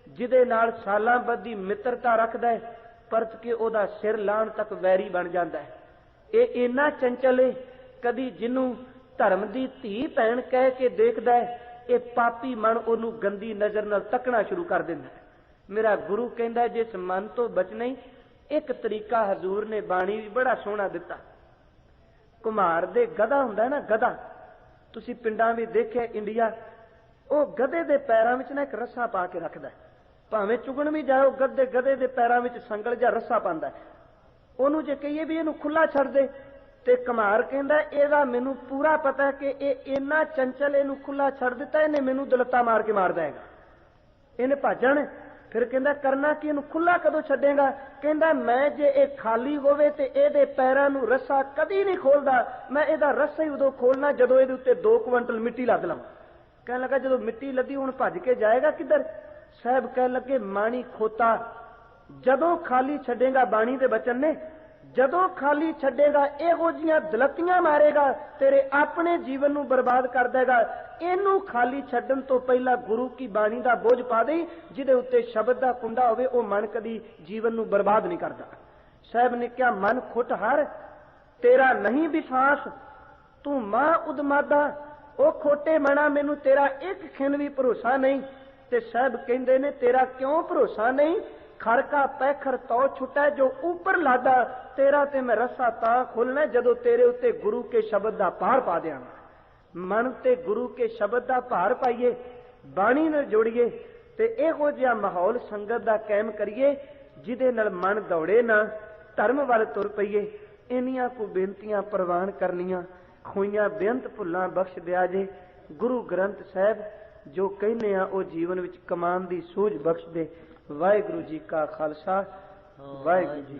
Speaker 1: ਜਿਹਦੇ ਨਾਲ ਸਾਲਾਂ ਬੱਧੀ ਮਿੱਤਰਤਾ ਰੱਖਦਾ ਹੈ, ਪਰਤ ਕੇ ਉਹਦਾ ਸਿਰ ਲਾਣ ਤੱਕ ਵੈਰੀ ਬਣ ਜਾਂਦਾ ਹੈ। ਇਹ ਇੰਨਾ ਚੰਚਲ ਹੈ, ਕਦੀ ਜਿਹਨੂੰ ਧਰਮ ਦੀ ਧੀ ਭੈਣ ਕਹਿ ਕੇ ਦੇਖਦਾ ਹੈ, ਇਹ ਪਾਪੀ ਮਨ ਉਹਨੂੰ ਗੰਦੀ ਨਜ਼ਰ ਨਾਲ ਤੱਕਣਾ ਸ਼ੁਰੂ ਕਰ ਦਿੰਦਾ ਹੈ। ਮੇਰਾ ਗੁਰੂ ਕਹਿੰਦਾ ਜਿਸ ਮਨ ਤੋਂ ਬਚਣਾ ਹੀ ਇੱਕ ਤਰੀਕਾ ਹਜ਼ੂਰ ਨੇ ਬਾਣੀ ਵੀ ਬੜਾ ਸੋਹਣਾ ਦਿੱਤਾ। ਕੁਮਾਰ ਦੇ ਗਧਾ ਹੁੰਦਾ ਨਾ, ਗਧਾ ਤੁਸੀਂ ਪਿੰਡਾਂ ਵਿੱਚ ਦੇਖਿਆ ਇੰਡੀਆ, ਉਹ ਗਧੇ ਦੇ ਪੈਰਾਂ ਵਿੱਚ ਨਾ ਇੱਕ ਰੱਸਾ ਪਾ ਕੇ ਰੱਖਦਾ, ਭਾਵੇਂ ਚੁਗਣ ਵੀ ਜਾਓ ਗਧੇ ਦੇ ਪੈਰਾਂ ਵਿੱਚ ਸੰਗਲ ਜਾਂ ਰੱਸਾ ਪਾਉਂਦਾ। ਉਹਨੂੰ ਜੇ ਕਹੀਏ ਵੀ ਇਹਨੂੰ ਖੁੱਲਾ ਛੱਡ ਦੇ, ਤੇ ਕੁਮਾਰ ਕਹਿੰਦਾ ਇਹਦਾ ਮੈਨੂੰ ਪੂਰਾ ਪਤਾ ਹੈ ਕਿ ਇਹ ਇੰਨਾ ਚੰਚਲ, ਇਹਨੂੰ ਖੁੱਲਾ ਛੱਡ ਦਿੱਤਾ, ਇਹਨੇ ਮੈਨੂੰ ਦਲੱਤਾ ਮਾਰ ਕੇ ਮਾਰ ਦੇਗਾ, ਇਹਨੇ ਭਾਜਣ। ਫਿਰ ਕਹਿੰਦਾ ਕਰਨਾ ਕਿ ਇਹਨੂੰ ਖੁੱਲਾ ਕਦੋਂ ਛੱਡੇਗਾ? ਕਹਿੰਦਾ ਮੈਂ ਜੇ ਇਹ ਖਾਲੀ ਹੋਵੇ ਤੇ ਇਹਦੇ ਪੈਰਾਂ ਨੂੰ ਰੱਸਾ ਕਦੀ ਨਹੀਂ ਖੋਲਦਾ, ਮੈਂ ਇਹਦਾ ਰੱਸਾ ਹੀ ਉਦੋਂ ਖੋਲਣਾ ਜਦੋਂ ਇਹਦੇ ਉੱਤੇ 2 ਕੁਇੰਟਲ ਮਿੱਟੀ ਲੱਦ ਲਵਾਂ। ਕਹਿਣ ਲੱਗਾ ਜਦੋਂ ਮਿੱਟੀ ਲੱਦੀ ਹੁਣ ਭੱਜ ਕੇ ਜਾਏਗਾ ਕਿੱਧਰ? ਸਾਹਿਬ ਕਹਿਣ ਲੱਗੇ ਮਾਣੀ ਖੋਤਾ, ਜਦੋਂ ਖਾਲੀ ਛੱਡੇਗਾ, ਬਾਣੀ ਦੇ ਬਚਨ ਨੇ, ਜਦੋਂ ਖਾਲੀ ਛੱਡੇਗਾ ਇਹੋ ਜੀਆਂ ਦਲੱਤੀਆਂ ਮਾਰੇਗਾ, ਤੇਰੇ ਆਪਣੇ ਜੀਵਨ ਨੂੰ ਬਰਬਾਦ ਕਰ ਦੇਗਾ। ਇਹਨੂੰ ਖਾਲੀ ਛੱਡਣ ਤੋਂ ਪਹਿਲਾਂ ਗੁਰੂ ਕੀ ਬਾਣੀ ਦਾ ਬੋਝ ਪਾ ਦੇ, ਜਿਹਦੇ ਉੱਤੇ ਸ਼ਬਦ ਦਾ ਕੁੰਡਾ ਹੋਵੇ, ਉਹ ਮਨ ਕਦੀ ਜੀਵਨ ਨੂੰ ਬਰਬਾਦ ਨਹੀਂ ਕਰਦਾ। ਸਾਹਿਬ ਨੇ ਕਿਹਾ ਮਨ ਖੁੱਟ ਹਰ ਤੇਰਾ ਨਹੀਂ ਵਿਸ਼ਵਾਸ, ਤੂੰ ਮਾਂ ਉਦਮਾਦਾ, ਉਹ ਖੋਟੇ ਮਣਾ ਮੈਨੂੰ ਤੇਰਾ ਇੱਕ ਖਿਣ ਵੀ ਭਰੋਸਾ ਨਹੀਂ। ਤੇ ਸਾਹਿਬ ਕਹਿੰਦੇ ਨੇ ਤੇਰਾ ਕਿਉਂ ਭਰੋਸਾ ਨਹੀਂ? ਖੜਕਾ ਪੈਖਰ ਤੋ ਛੁੱਟਾ ਜੋ ਉੱਪਰ ਲਾਦਾ, ਤੇਰਾ ਤੇ ਮੈਂ ਰੱਸਾ ਤਾਂ ਖੋਲਣਾ ਜਦੋਂ ਤੇਰੇ ਉੱਤੇ ਗੁਰੂ ਕੇ ਸ਼ਬਦ ਦਾ ਭਾਰ ਪਾ ਦਿਆਂਗਾ। ਮਨ ਤੇ ਗੁਰੂ ਕੇ ਸ਼ਬਦ ਦਾ ਭਾਰ ਪਾਈਏ, ਬਾਣੀ ਨਾਲ ਜੋੜੀਏ ਤੇ ਇਹੋ ਜਿਹਾ ਮਾਹੌਲ ਸੰਗਤ ਦਾ ਕਾਇਮ ਕਰੀਏ ਜਿਹਦੇ ਨਾਲ ਮਨ ਦੌੜੇ ਨਾ, ਧਰਮ ਵੱਲ ਤੁਰ ਪਈਏ। ਇੰਨੀਆਂ ਕੋ ਬੇਨਤੀਆਂ ਪ੍ਰਵਾਨ ਕਰਨੀਆਂ, ਖੋਈਆਂ ਬੇਅੰਤ ਭੁੱਲਾਂ ਬਖਸ਼ ਦਿਆ ਜੇ। ਗੁਰੂ ਗ੍ਰੰਥ ਸਾਹਿਬ ਜੋ ਕਹਿੰਦੇ ਆ ਉਹ ਜੀਵਨ ਵਿੱਚ ਕਮਾਨ ਦੀ ਸੂਝ ਬਖਸ਼ ਦੇ। ਵਾਹਿਗੁਰੂ ਜੀ ਕਾ ਖਾਲਸਾ, ਵਾਹਿਗੁਰੂ ਜੀ।